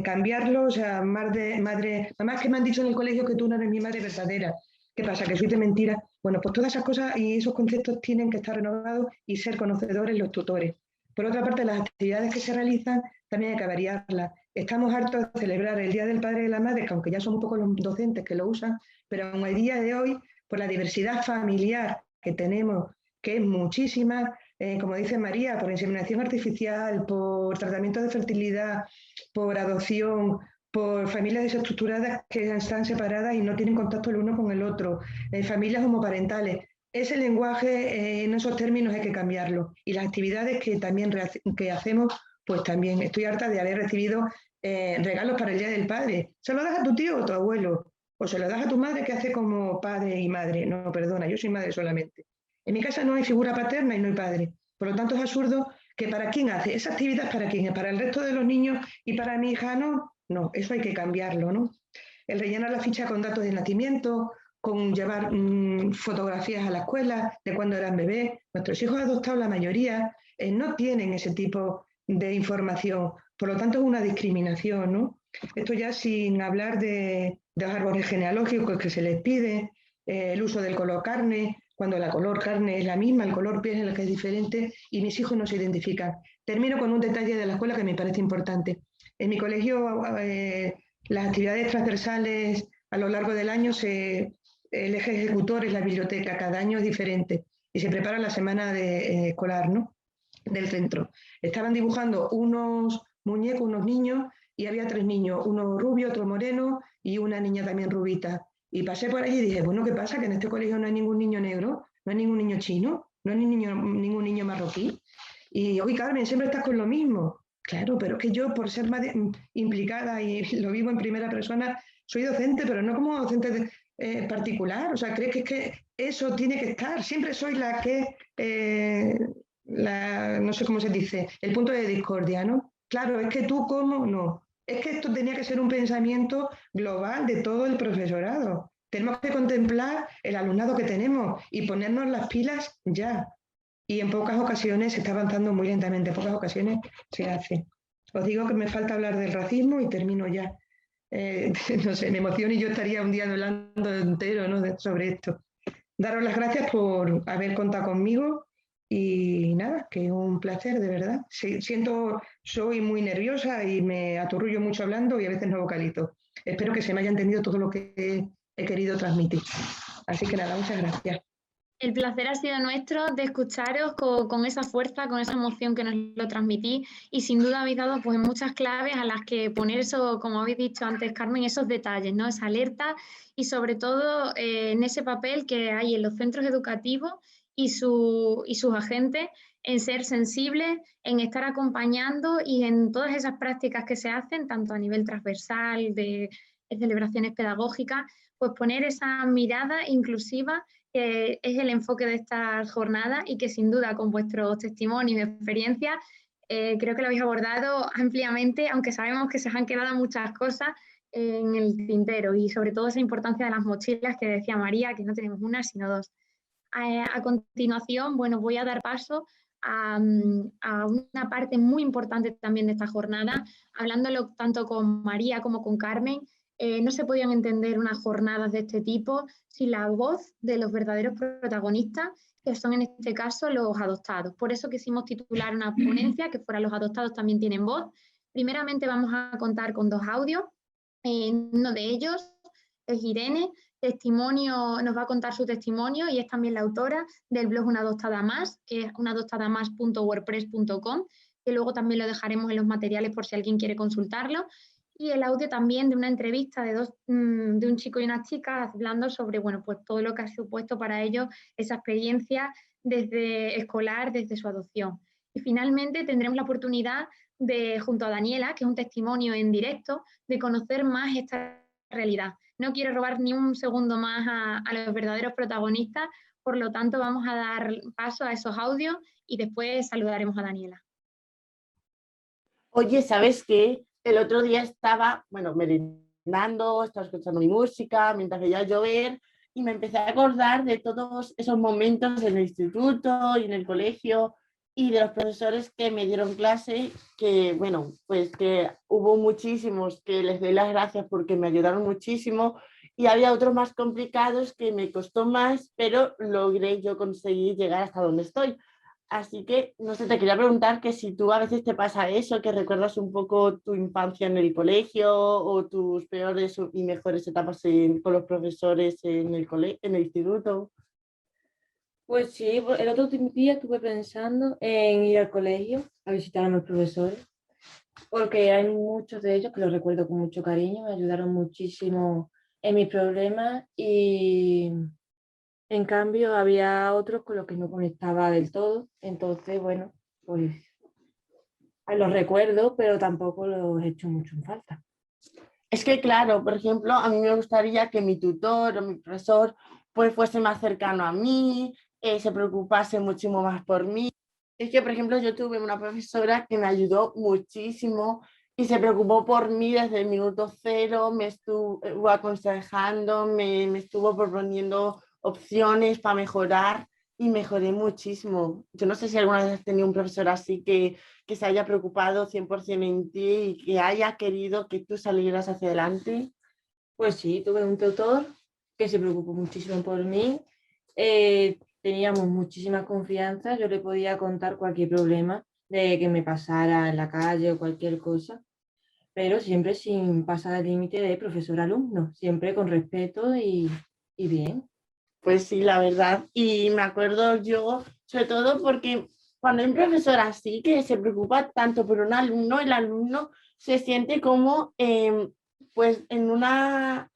Speaker 4: cambiarlo, o sea, mamás que me han dicho en el colegio que tú no eres mi madre verdadera. ¿Qué pasa? ¿Que soy de mentira? Bueno, pues todas esas cosas y esos conceptos tienen que estar renovados y ser conocedores los tutores. Por otra parte, las actividades que se realizan también hay que variarlas. Estamos hartos de celebrar el Día del Padre y de la Madre, que aunque ya son un poco los docentes que lo usan, pero aún el día de hoy, por la diversidad familiar que tenemos, que es muchísima, como dice María, por inseminación artificial, por tratamiento de fertilidad, por adopción, por familias desestructuradas que están separadas y no tienen contacto el uno con el otro, familias homoparentales. Ese lenguaje en esos términos hay que cambiarlo. Y las actividades que también que hacemos, pues también estoy harta de haber recibido regalos para el Día del Padre. ¿Se lo das a tu tío o a tu abuelo? ¿O se lo das a tu madre que hace como padre y madre? No, perdona, yo soy madre solamente. En mi casa no hay figura paterna y no hay padre. Por lo tanto, es absurdo que para quién hace esa actividad, para quién es, para el resto de los niños y para mi hija no. No, eso hay que cambiarlo, ¿no? El rellenar la ficha con datos de nacimiento, con llevar fotografías a la escuela de cuando eran bebés. Nuestros hijos adoptados, la mayoría, no tienen ese tipo de información. Por lo tanto, es una discriminación, ¿no? Esto ya sin hablar de los árboles genealógicos que se les pide, el uso del color carne, cuando la color carne es la misma, el color piel es el que es diferente y mis hijos no se identifican. Termino con un detalle de la escuela que me parece importante. En mi colegio, las actividades transversales a lo largo del año, el eje ejecutor es la biblioteca, cada año es diferente y se prepara la semana escolar, ¿no? Del centro. Estaban dibujando unos muñecos, unos niños, y había 3 niños, uno rubio, otro moreno y una niña también rubita. Y pasé por allí y dije, bueno, ¿qué pasa? Que en este colegio no hay ningún niño negro, no hay ningún niño chino, no hay ningún niño marroquí. Y, oye, Carmen, siempre estás con lo mismo. Claro, pero es que yo, por ser más implicada y lo vivo en primera persona, soy docente, pero no como docente particular. O sea, ¿crees que es que eso tiene que estar? Siempre soy la que, no sé cómo se dice, el punto de discordia, ¿no? Claro, es que tú, ¿cómo? No. Es que esto tenía que ser un pensamiento global de todo el profesorado. Tenemos que contemplar el alumnado que tenemos y ponernos las pilas ya. Y en pocas ocasiones se está avanzando muy lentamente, en pocas ocasiones se hace. Os digo que me falta hablar del racismo y termino ya. No sé, me emociono y yo estaría un día hablando entero, ¿no? sobre esto. Daros las gracias por haber contado conmigo y nada, que un placer, de verdad. Soy muy nerviosa y me aturrullo mucho hablando y a veces no vocalizo. Espero que se me haya entendido todo lo que he querido transmitir. Así que nada, muchas gracias.
Speaker 1: El placer ha sido nuestro de escucharos con esa fuerza, con esa emoción que nos lo transmitís y sin duda habéis dado pues muchas claves a las que poner eso, como habéis dicho antes, Carmen, esos detalles, ¿no? Esa alerta y sobre todo en ese papel que hay en los centros educativos y sus agentes en ser sensibles, en estar acompañando y en todas esas prácticas que se hacen, tanto a nivel transversal, de celebraciones pedagógicas, pues poner esa mirada inclusiva que es el enfoque de esta jornada y que sin duda con vuestros testimonios y experiencias creo que lo habéis abordado ampliamente, aunque sabemos que se os han quedado muchas cosas en el tintero y sobre todo esa importancia de las mochilas que decía María, que no tenemos una sino dos. A continuación, bueno, voy a dar paso a una parte muy importante también de esta jornada, hablándolo tanto con María como con Carmen. No se podían entender unas jornadas de este tipo sin la voz de los verdaderos protagonistas, que son en este caso los adoptados. Por eso quisimos titular una ponencia que fuera Los adoptados también tienen voz. Primeramente vamos a contar con 2 audios. Uno de ellos es Irene, nos va a contar su testimonio y es también la autora del blog Una Adoptada Más, que es unadoptadamas.wordpress.com, que luego también lo dejaremos en los materiales por si alguien quiere consultarlo. Y el audio también de una entrevista de un chico y una chica hablando sobre bueno, pues todo lo que ha supuesto para ellos esa experiencia desde escolar, desde su adopción. Y finalmente tendremos la oportunidad de, junto a Daniela, que es un testimonio en directo, de conocer más esta realidad. No quiero robar ni un segundo más a los verdaderos protagonistas, por lo tanto vamos a dar paso a esos audios y después saludaremos a Daniela.
Speaker 5: Oye, ¿sabes qué? El otro día estaba, bueno, merendando, estaba escuchando mi música mientras veía llover y me empecé a acordar de todos esos momentos en el instituto y en el colegio y de los profesores que me dieron clase, que bueno, pues que hubo muchísimos que les doy las gracias porque me ayudaron muchísimo y había otros más complicados que me costó más, pero logré yo conseguir llegar hasta donde estoy. Así que, no sé, te quería preguntar que si tú a veces te pasa eso, que recuerdas un poco tu infancia en el colegio o tus peores y mejores etapas con los profesores en en el instituto.
Speaker 6: Pues sí, el otro día estuve pensando en ir al colegio a visitar a mis profesores, porque hay muchos de ellos que los recuerdo con mucho cariño, me ayudaron muchísimo en mis problemas y en cambio había otros con los que no conectaba del todo, entonces bueno, pues los recuerdo, pero tampoco los echo mucho en falta.
Speaker 5: Es que claro, por ejemplo, a mí me gustaría que mi tutor o mi profesor pues fuese más cercano a mí, se preocupase muchísimo más por mí. Es que, por ejemplo, yo tuve una profesora que me ayudó muchísimo y se preocupó por mí desde el minuto cero, me estuvo aconsejando, me estuvo proponiendo opciones para mejorar y mejoré muchísimo. Yo no sé si alguna vez has tenido un profesor así que se haya preocupado 100% en ti y que haya querido que tú salieras hacia adelante.
Speaker 6: Pues sí, tuve un tutor que se preocupó muchísimo por mí. Teníamos muchísima confianza, yo le podía contar cualquier problema de que me pasara en la calle o cualquier cosa, pero siempre sin pasar el límite de profesor-alumno, siempre con respeto y bien.
Speaker 5: Pues sí, la verdad. Y me acuerdo yo, sobre todo porque cuando hay un profesor así que se preocupa tanto por un alumno, el alumno se siente como, pues en una,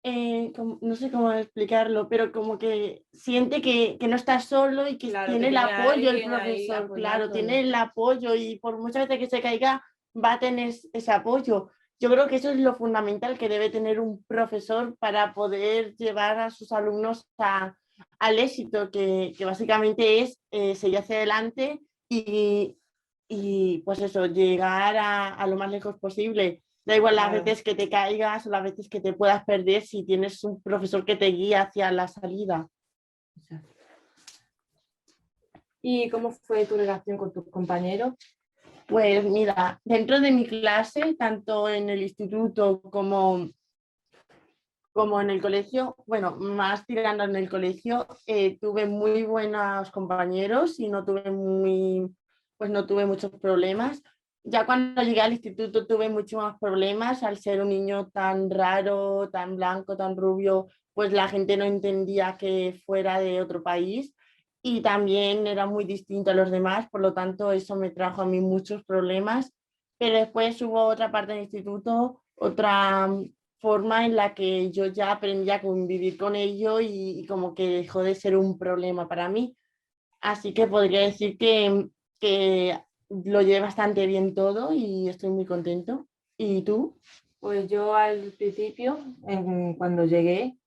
Speaker 5: no sé cómo explicarlo, pero como que siente que no está solo y que
Speaker 6: Claro,
Speaker 5: tiene
Speaker 6: que
Speaker 5: el
Speaker 6: tiene
Speaker 5: apoyo el
Speaker 6: alguien ahí
Speaker 5: profesor, claro, tiene
Speaker 6: apoyándole.
Speaker 5: el apoyo y por muchas veces que se caiga va a tener ese apoyo. Yo creo que eso es lo fundamental que debe tener un profesor para poder llevar a sus alumnos al éxito, que básicamente es seguir hacia adelante y pues eso, llegar a lo más lejos posible. Da igual las
Speaker 6: Claro.
Speaker 5: veces que te caigas o las veces que te puedas perder si tienes un profesor que te guía hacia la salida.
Speaker 6: Exacto. ¿Y cómo fue tu relación con tus compañeros?
Speaker 5: Pues mira, dentro de mi clase, tanto en el instituto como en el colegio, bueno, más tirando en el colegio, tuve muy buenos compañeros y no tuve muchos problemas. Ya cuando llegué al instituto tuve muchos más problemas al ser un niño tan raro, tan blanco, tan rubio, pues la gente no entendía que fuera de otro país y también era muy distinto a los demás, por lo tanto eso me trajo a mí muchos problemas, pero después hubo otra parte del instituto, otra forma en la que yo ya aprendí a convivir con ello y como que dejó de ser un problema para mí. Así que podría decir que lo llevé bastante bien todo y estoy muy contento. ¿Y tú?
Speaker 6: Pues yo al principio, cuando llegué,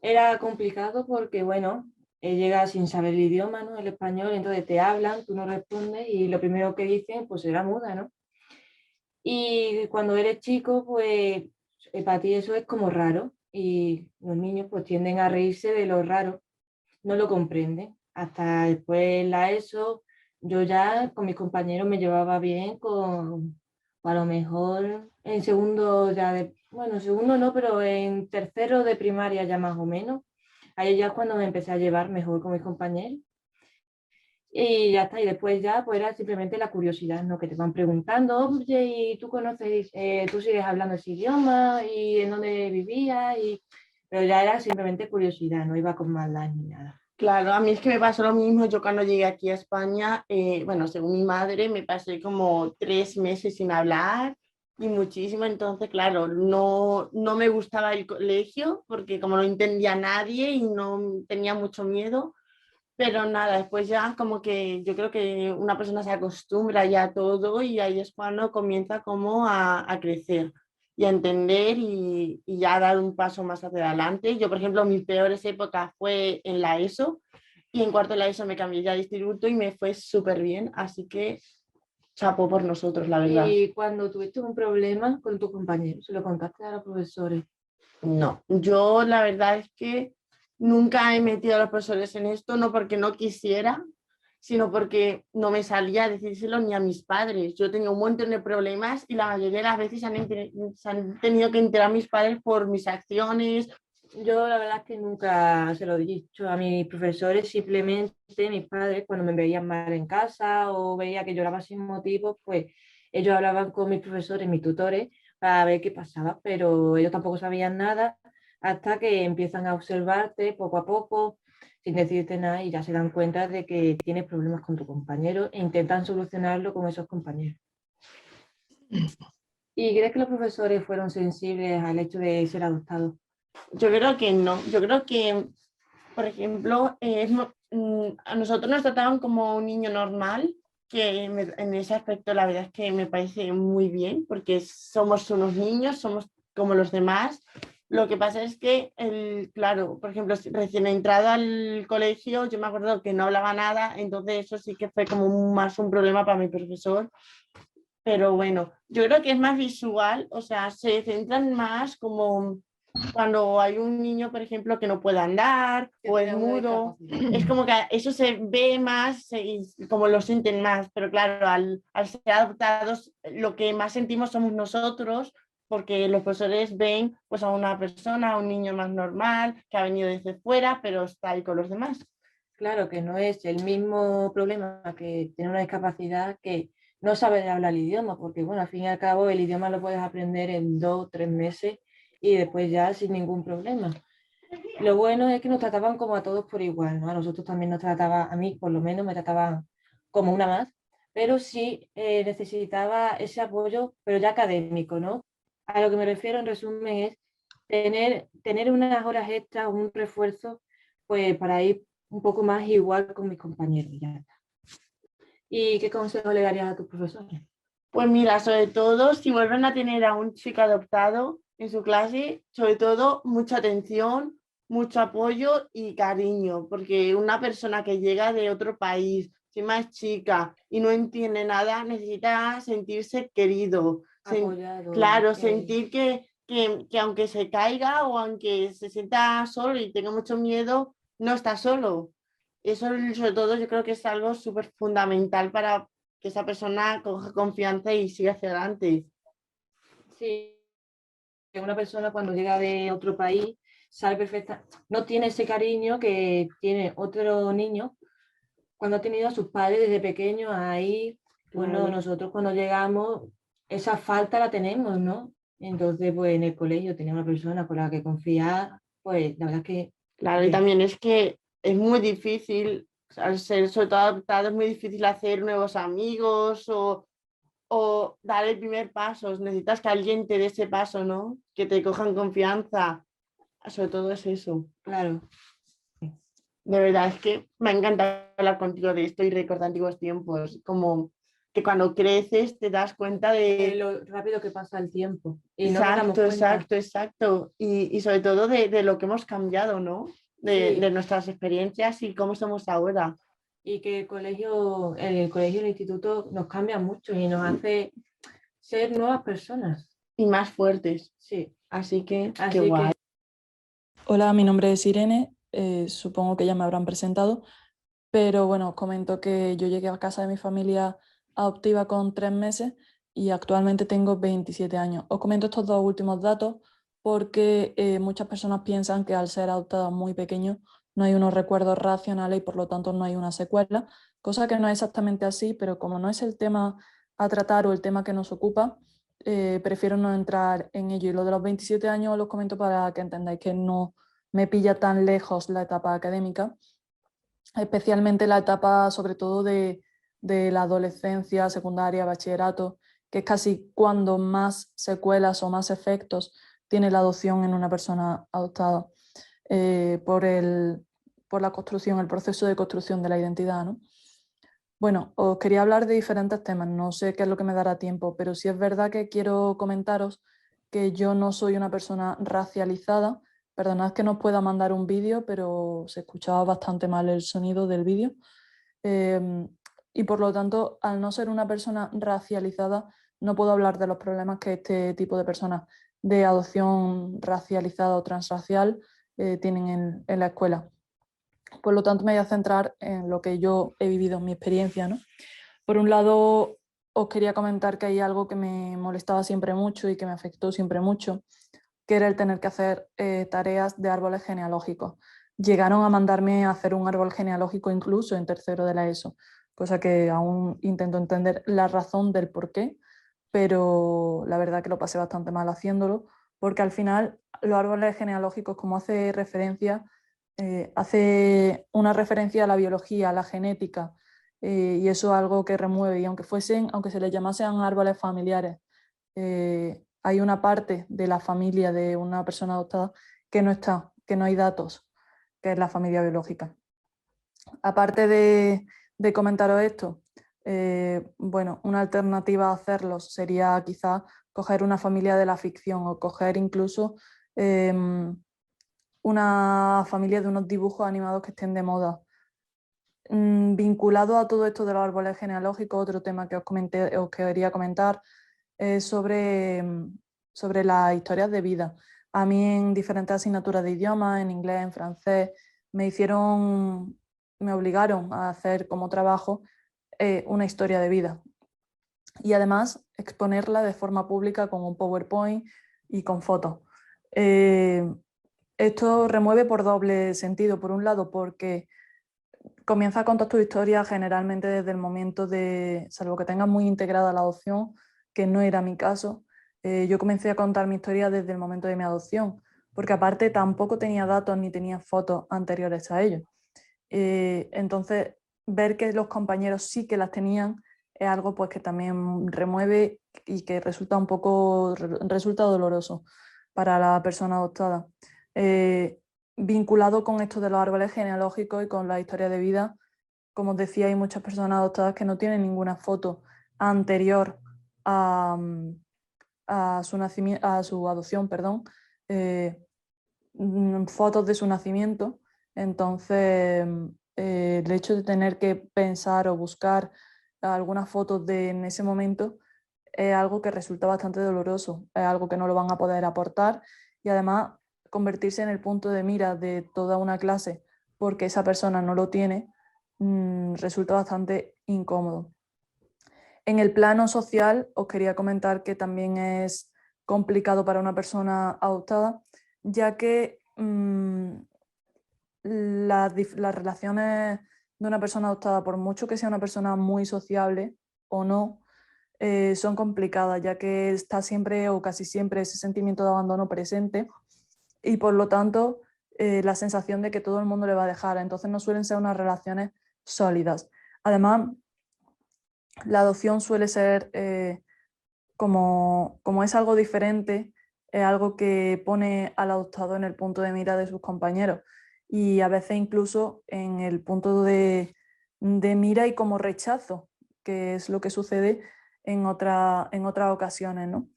Speaker 6: era complicado porque, bueno, llegas sin saber el idioma, ¿no? El español, entonces te hablan, tú no respondes y lo primero que dicen, pues era muda, ¿no? Y cuando eres chico, pues para ti eso es como raro y los niños pues tienden a reírse de lo raro, no lo comprenden. Hasta después la ESO, yo ya con mis compañeros me llevaba bien a lo mejor en segundo ya de, bueno, segundo no, pero en tercero de primaria ya más o menos. Ahí ya es cuando me empecé a llevar mejor con mis compañeros. Y ya está, y después ya pues era simplemente la curiosidad, ¿no? Que te van preguntando, oye, ¿y tú conoces, tú sigues hablando ese idioma? ¿Y en dónde vivías? Pero ya era simplemente curiosidad, no iba con maldad ni nada.
Speaker 5: Claro, a mí es que me pasó lo mismo. Yo cuando llegué aquí a España, bueno, según mi madre, me pasé como 3 meses sin hablar y muchísimo. Entonces, claro, no me gustaba el colegio porque como no entendía a nadie y no tenía mucho miedo. Pero nada, después ya como que yo creo que una persona se acostumbra ya a todo y ahí es cuando comienza como a crecer y a entender y ya a dar un paso más hacia adelante. Yo, por ejemplo, mis peores épocas fue en la ESO y en cuarto de la ESO me cambié ya de instituto y me fue súper bien, así que chapó por nosotros, la verdad.
Speaker 6: Y cuando tuviste un problema con tu compañero, ¿se lo contaste a los profesores?
Speaker 5: No, yo la verdad es que nunca he metido a los profesores en esto, no porque no quisiera, sino porque no me salía a decírselo ni a mis padres. Yo tenía un montón de problemas y la mayoría de las veces se han tenido que enterar mis padres por mis acciones.
Speaker 6: Yo la verdad es que nunca se lo he dicho a mis profesores, simplemente mis padres cuando me veían mal en casa o veía que lloraba sin motivo, pues ellos hablaban con mis profesores, mis tutores, para ver qué pasaba, pero ellos tampoco sabían nada hasta que empiezan a observarte poco a poco, sin decirte nada y ya se dan cuenta de que tienes problemas con tu compañero e intentan solucionarlo con esos compañeros. ¿Y crees que los profesores fueron sensibles al hecho de ser adoptados?
Speaker 5: Yo creo que no, yo creo que, por ejemplo, a nosotros nos trataban como un niño normal, que en ese aspecto la verdad es que me parece muy bien, porque somos unos niños, somos como los demás. Lo que pasa es que, claro, por ejemplo, recién entrado al colegio, yo me acuerdo que no hablaba nada, entonces eso sí que fue como más un problema para mi profesor. Pero bueno, yo creo que es más visual, o sea, se centran más como cuando hay un niño, por ejemplo, que no puede andar o es mudo, es como que eso se ve más y como lo sienten más, pero claro, al ser adoptados, lo que más sentimos somos nosotros, porque los profesores ven pues a una persona, a un niño más normal, que ha venido desde fuera, pero está ahí con los demás.
Speaker 6: Claro que no es el mismo problema que tener una discapacidad que no saber hablar el idioma, porque bueno, al fin y al cabo el idioma lo puedes aprender en 2 o 3 meses y después ya sin ningún problema. Lo bueno es que nos trataban como a todos por igual, ¿no? A nosotros también nos trataban, a mí por lo menos me trataban como una más, pero sí necesitaba ese apoyo, pero ya académico, ¿no? A lo que me refiero en resumen es tener unas horas extras, un refuerzo, pues para ir un poco más igual con mis compañeros. Ya. ¿Y qué consejo le darías a tus profesores?
Speaker 5: Pues mira, sobre todo si vuelven a tener a un chico adoptado en su clase, sobre todo mucha atención, mucho apoyo y cariño, porque una persona que llega de otro país, si más chica y no entiende nada, necesita sentirse querido,
Speaker 6: Apoyado.
Speaker 5: claro, sentir que aunque se caiga o aunque se sienta solo y tenga mucho miedo, no está solo. Eso sobre todo yo creo que es algo súper fundamental para que esa persona coja confianza y siga hacia adelante.
Speaker 6: Sí, una persona cuando llega de otro país sabe perfecta, no tiene ese cariño que tiene otro niño cuando ha tenido a sus padres desde pequeños ahí. Bueno, nosotros cuando llegamos, esa falta la tenemos, ¿no? Entonces, pues en el colegio tenía una persona con la que confiar pues la verdad que...
Speaker 5: Claro, y también es que es muy difícil, al ser sobre todo adoptado, es muy difícil hacer nuevos amigos o dar el primer paso. Necesitas que alguien te dé ese paso, ¿no? Que te cojan confianza. Sobre todo es eso.
Speaker 6: Claro.
Speaker 5: De verdad, es que me encanta hablar contigo de esto y recordar antiguos tiempos. Como que cuando creces te das cuenta de...
Speaker 6: Lo rápido que pasa el tiempo. Y no nos damos
Speaker 5: Exacto,
Speaker 6: cuenta.
Speaker 5: exacto. Y sobre todo de lo que hemos cambiado, ¿no?
Speaker 6: Sí.
Speaker 5: De nuestras experiencias y cómo somos ahora.
Speaker 6: Y que el colegio y el instituto nos cambia mucho y nos hace ser nuevas personas.
Speaker 5: Y más fuertes.
Speaker 6: Sí.
Speaker 5: Así que,
Speaker 6: Así
Speaker 5: qué guay.
Speaker 6: que
Speaker 7: Hola, mi nombre es Irene, supongo que ya me habrán presentado, pero bueno, os comento que yo llegué a casa de mi familia adoptiva con 3 meses y actualmente tengo 27 años. Os comento estos 2 últimos datos porque muchas personas piensan que al ser adoptadas muy pequeños no hay unos recuerdos racionales y por lo tanto no hay una secuela, cosa que no es exactamente así, pero como no es el tema a tratar o el tema que nos ocupa, prefiero no entrar en ello. Y lo de los 27 años os los comento para que entendáis que no me pilla tan lejos la etapa académica, especialmente la etapa sobre todo de la adolescencia, secundaria, bachillerato, que es casi cuando más secuelas o más efectos tiene la adopción en una persona adoptada por la construcción, el proceso de construcción de la identidad, ¿no? Bueno, os quería hablar de diferentes temas, no sé qué es lo que me dará tiempo, pero sí es verdad que quiero comentaros que yo no soy una persona racializada. Perdonad que no os pueda mandar un vídeo, pero se escuchaba bastante mal el sonido del vídeo. Y por lo tanto, al no ser una persona racializada, no puedo hablar de los problemas que este tipo de personas de adopción racializada o transracial tienen en la escuela. Por lo tanto, me voy a centrar en lo que yo he vivido en mi experiencia, ¿no? Por un lado, os quería comentar que hay algo que me molestaba siempre mucho y que me afectó siempre mucho, que era el tener que hacer tareas de árboles genealógicos. Llegaron a mandarme a hacer un árbol genealógico incluso en tercero de la ESO, cosa que aún intento entender la razón del por qué, pero la verdad que lo pasé bastante mal haciéndolo, porque al final los árboles genealógicos, como hace una referencia a la biología, a la genética, y eso es algo que remueve, y aunque se les llamasen árboles familiares, hay una parte de la familia de una persona adoptada que no está, que no hay datos, que es la familia biológica. Aparte de comentaros esto, bueno, una alternativa a hacerlos sería quizás coger una familia de la ficción o coger incluso una familia de unos dibujos animados que estén de moda. Vinculado a todo esto de los árboles genealógicos, otro tema que os quería comentar es sobre las historias de vida. A mí en diferentes asignaturas de idiomas, en inglés, en francés, me obligaron a hacer como trabajo una historia de vida y además exponerla de forma pública con un PowerPoint y con fotos. Esto remueve por doble sentido. Por un lado, porque comienza a contar tu historia generalmente desde el momento salvo que tengas muy integrada la adopción, que no era mi caso. Yo comencé a contar mi historia desde el momento de mi adopción, porque aparte tampoco tenía datos ni tenía fotos anteriores a ello. Entonces, ver que los compañeros sí que las tenían es algo pues, que también remueve y que resulta doloroso para la persona adoptada. Vinculado con esto de los árboles genealógicos y con la historia de vida, como os decía, hay muchas personas adoptadas que no tienen ninguna foto anterior a su adopción, perdón, fotos de su nacimiento. Entonces, el hecho de tener que pensar o buscar algunas fotos en ese momento es algo que resulta bastante doloroso, es algo que no lo van a poder aportar y además convertirse en el punto de mira de toda una clase porque esa persona no lo tiene, resulta bastante incómodo. En el plano social, os quería comentar que también es complicado para una persona adoptada, ya que las relaciones de una persona adoptada, por mucho que sea una persona muy sociable o no, son complicadas, ya que está siempre o casi siempre ese sentimiento de abandono presente y por lo tanto la sensación de que todo el mundo le va a dejar, entonces no suelen ser unas relaciones sólidas. Además, la adopción suele ser, como es algo diferente, es algo que pone al adoptado en el punto de mira de sus compañeros y a veces incluso en el punto de mira y como rechazo, que es lo que sucede en otras ocasiones, ¿no?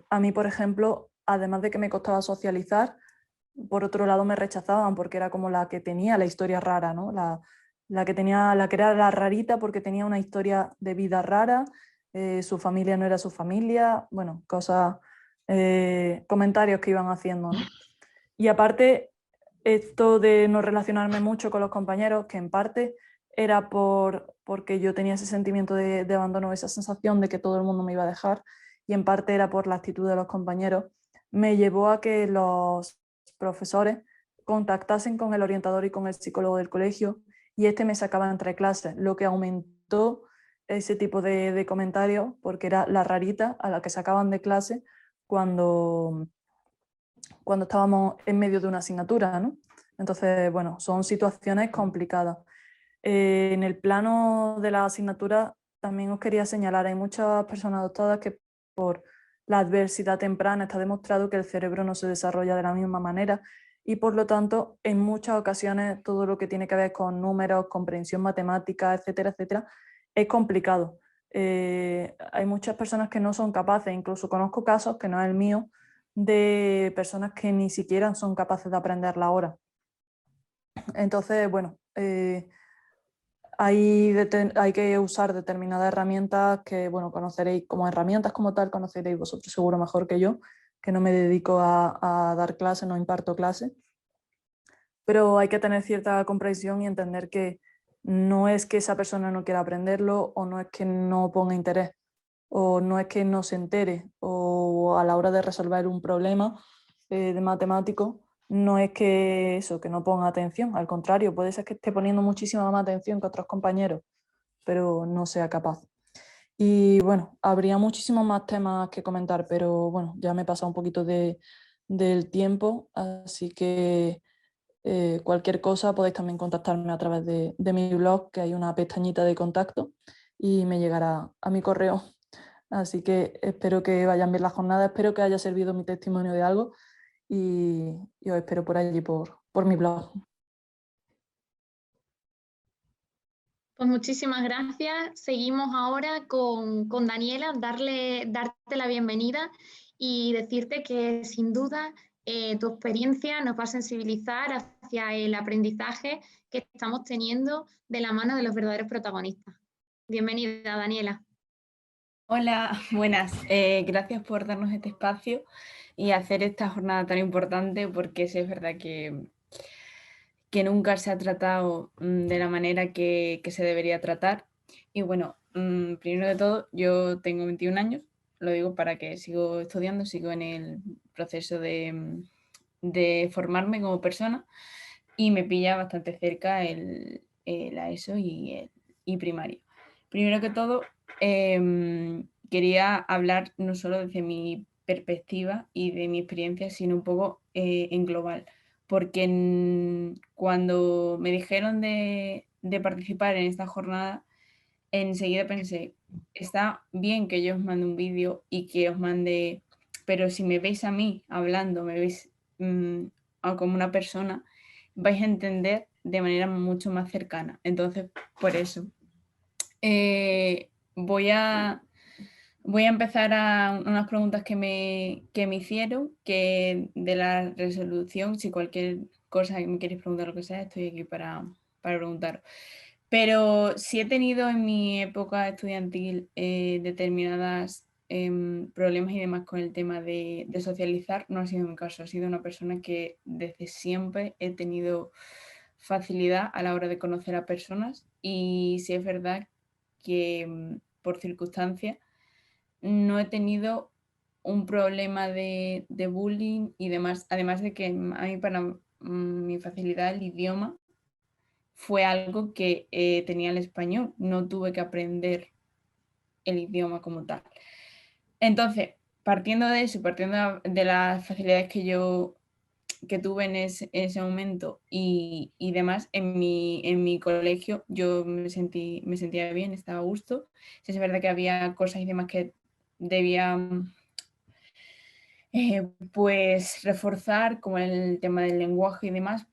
Speaker 7: A mí, por ejemplo, además de que me costaba socializar, por otro lado me rechazaban porque era como la que tenía la historia rara, ¿no? La que era la rarita porque tenía una historia de vida rara, su familia no era su familia, bueno, cosas, comentarios que iban haciendo, ¿no? Y aparte, esto de no relacionarme mucho con los compañeros, que en parte era porque yo tenía ese sentimiento de abandono, esa sensación de que todo el mundo me iba a dejar, y en parte era por la actitud de los compañeros, me llevó a que los profesores contactasen con el orientador y con el psicólogo del colegio, y este me sacaba entre clases, lo que aumentó ese tipo de comentarios, porque era la rarita a la que sacaban de clase cuando estábamos en medio de una asignatura, ¿no? Entonces, bueno, son situaciones complicadas. En el plano de la asignatura también os quería señalar, hay muchas personas adoptadas que por la adversidad temprana está demostrado que el cerebro no se desarrolla de la misma manera y por lo tanto en muchas ocasiones todo lo que tiene que ver con números, comprensión matemática, etcétera, etcétera, es complicado. Hay muchas personas que no son capaces, incluso conozco casos, que no es el mío, de personas que ni siquiera son capaces de aprender la hora. Entonces, bueno, hay que usar determinadas herramientas que, bueno, conoceréis como herramientas como tal, conoceréis vosotros seguro mejor que yo, que no me dedico a dar clases, no imparto clases, pero hay que tener cierta comprensión y entender que no es que esa persona no quiera aprenderlo o no es que no ponga interés o no es que no se entere o a la hora de resolver un problema de matemático no es que eso, que no ponga atención, al contrario, puede ser que esté poniendo muchísima más atención que otros compañeros, pero no sea capaz. Y bueno, habría muchísimos más temas que comentar, pero bueno, ya me he pasado un poquito del tiempo, así que cualquier cosa podéis también contactarme a través de mi blog, que hay una pestañita de contacto y me llegará a mi correo. Así que espero que vayan bien las jornadas, espero que haya servido mi testimonio de algo y os espero por allí, por mi blog.
Speaker 1: Pues muchísimas gracias. Seguimos ahora con Daniela, darte la bienvenida y decirte que sin duda tu experiencia nos va a sensibilizar hacia el aprendizaje que estamos teniendo de la mano de los verdaderos protagonistas. Bienvenida, Daniela.
Speaker 8: Hola, buenas. Gracias por darnos este espacio y hacer esta jornada tan importante porque sí es verdad que nunca se ha tratado de la manera que se debería tratar. Y bueno, primero de todo, yo tengo 21 años, lo digo para que sigo estudiando, sigo en el proceso de formarme como persona y me pilla bastante cerca el ESO y primaria. Primero que todo, quería hablar no solo desde mi perspectiva y de mi experiencia, sino un poco en global, porque cuando me dijeron de participar en esta jornada, enseguida pensé, está bien que yo os mande un vídeo y que os mande, pero si me veis a mí hablando, me veis como una persona, vais a entender de manera mucho más cercana. Entonces, por eso, voy a empezar a unas preguntas que me hicieron, que de la resolución, si cualquier cosa que me queréis preguntar, lo que sea, estoy aquí para preguntaros. Pero sí he tenido en mi época estudiantil determinadas problemas y demás con el tema de socializar. No ha sido mi caso, ha sido una persona que desde siempre he tenido facilidad a la hora de conocer a personas y sí es verdad que por circunstancias no he tenido un problema de bullying y demás, además de que a mí para mi facilidad el idioma fue algo que tenía el español, no tuve que aprender el idioma como tal. Entonces, partiendo de eso, partiendo de las facilidades que yo que tuve en ese momento y demás, en mi colegio yo me sentía bien, estaba a gusto. Sí, es verdad que había cosas y demás que debía pues reforzar, como el tema del lenguaje y demás,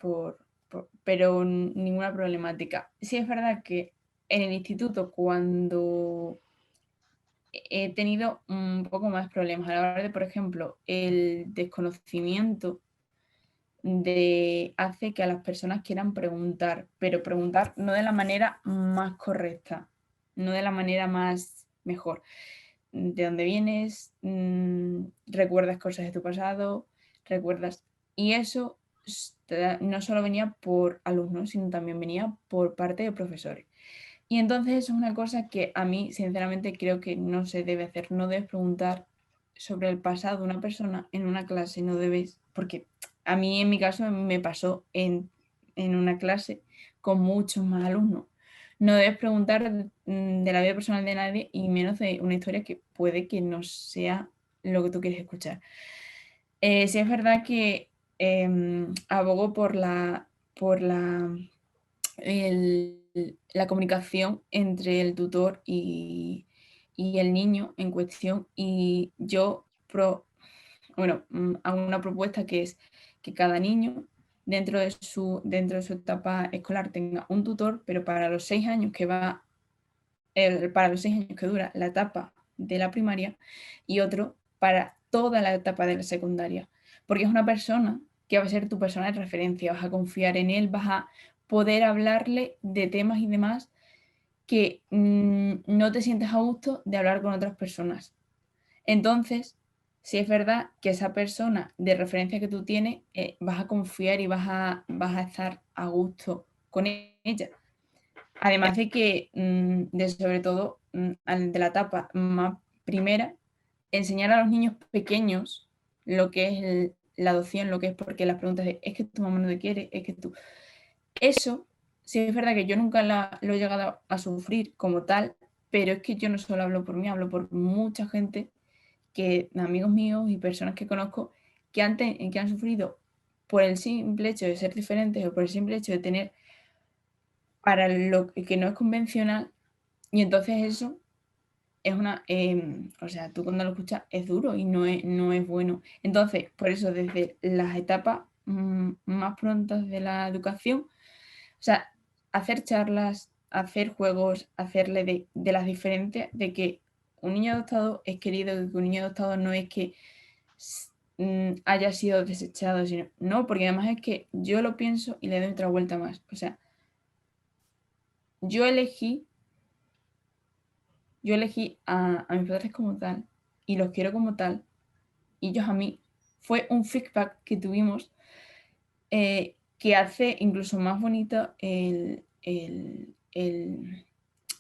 Speaker 8: pero ninguna problemática. Sí es verdad que en el instituto, cuando he tenido un poco más problemas a la hora de, por ejemplo, el desconocimiento hace que a las personas quieran preguntar, pero preguntar no de la manera más correcta, no de la manera más mejor. ¿De dónde vienes? ¿Recuerdas cosas de tu pasado? ¿Recuerdas? Y eso no solo venía por alumnos, sino también venía por parte de profesores. Y entonces eso es una cosa que a mí, sinceramente, creo que no se debe hacer. No debes preguntar sobre el pasado de una persona en una clase, no debes, porque a mí en mi caso me pasó en una clase con muchos más alumnos. No debes preguntar de la vida personal de nadie y menos de una historia que puede que no sea lo que tú quieres escuchar. Sí es verdad que abogo por la comunicación entre el tutor y el niño en cuestión, y yo hago una propuesta que es que cada niño dentro de su etapa escolar tenga un tutor, pero para los 6 años para los 6 años que dura la etapa de la primaria, y otro para toda la etapa de la secundaria, porque es una persona que va a ser tu persona de referencia, vas a confiar en él, vas a poder hablarle de temas y demás que no te sientes a gusto de hablar con otras personas. Entonces, si es verdad que esa persona de referencia que tú tienes, vas a confiar y vas a estar a gusto con ella. Además de que, sobre todo, de la etapa más primera, enseñar a los niños pequeños lo que es la adopción, lo que es, porque las preguntas de es que tu mamá no te quiere, es que tú... Eso, sí es verdad que yo nunca lo he llegado a sufrir como tal, pero es que yo no solo hablo por mí, hablo por mucha gente, amigos míos y personas que conozco, que han sufrido por el simple hecho de ser diferentes o por el simple hecho de tener para lo que no es convencional, y entonces eso es o sea, tú cuando lo escuchas es duro y no es bueno. Entonces, por eso desde las etapas más prontas de la educación, o sea, hacer charlas, hacer juegos, hacerle de las diferencias, de que un niño adoptado es querido, que un niño adoptado no es que haya sido desechado, sino, no, porque además es que yo lo pienso y le doy otra vuelta más. O sea, yo elegí a mis padres como tal y los quiero como tal, y ellos a mí. Fue un feedback que tuvimos que hace incluso más bonito el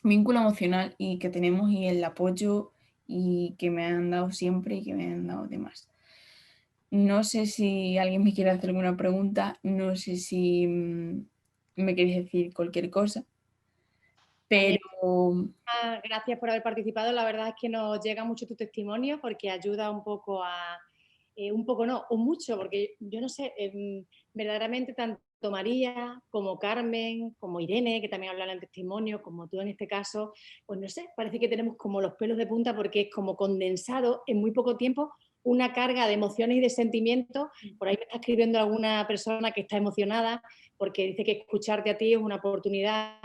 Speaker 8: vínculo emocional y que tenemos, y el apoyo y que me han dado siempre y que me han dado demás. No sé si alguien me quiere hacer alguna pregunta, no sé si me queréis decir cualquier cosa, pero...
Speaker 3: Gracias por haber participado. La verdad es que nos llega mucho tu testimonio porque ayuda un poco un poco no, o mucho, porque yo no sé, verdaderamente tanto María como Carmen, como Irene, que también habla en el testimonio, como tú en este caso, pues no sé, parece que tenemos como los pelos de punta porque es como condensado en muy poco tiempo una carga de emociones y de sentimientos. Por ahí me está escribiendo alguna persona que está emocionada porque dice que escucharte a ti es una oportunidad,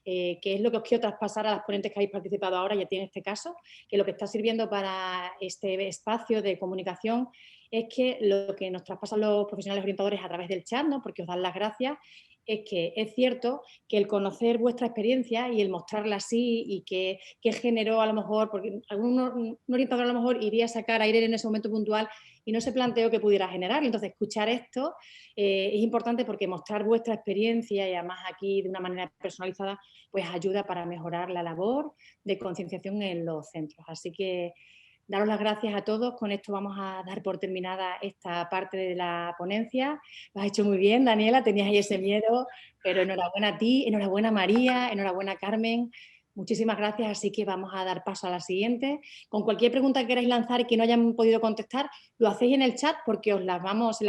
Speaker 3: que es lo que os quiero traspasar a las ponentes que habéis participado ahora y a ti en este caso, que lo que está sirviendo para este espacio de comunicación es que lo que nos traspasan los profesionales orientadores a través del chat, ¿no? Porque os dan las gracias, es que es cierto que el conocer vuestra experiencia y el mostrarla así y que generó a lo mejor, porque un orientador a lo mejor iría a sacar a Irene en ese momento puntual y no se planteó que pudiera generar. Entonces, escuchar esto es importante porque mostrar vuestra experiencia, y además aquí de una manera personalizada, pues ayuda para mejorar la labor de concienciación en los centros. Así que daros las gracias a todos. Con esto vamos a dar por terminada esta parte de la ponencia. Lo has hecho muy bien, Daniela, tenías ahí ese miedo, pero enhorabuena a ti, enhorabuena María, enhorabuena Carmen, Muchísimas gracias, así que vamos a dar paso a la siguiente. Con cualquier pregunta que queráis lanzar y que no hayan podido contestar, lo hacéis en el chat porque os las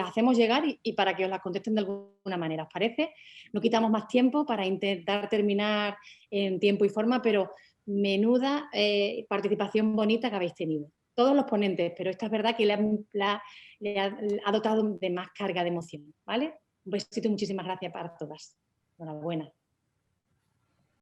Speaker 3: hacemos llegar y para que os las contesten de alguna manera, ¿os parece? No quitamos más tiempo para intentar terminar en tiempo y forma, pero menuda participación bonita que habéis tenido. Todos los ponentes, pero esta es verdad que le ha dotado de más carga de emoción, ¿vale? Un besito y muchísimas gracias para todas. Enhorabuena.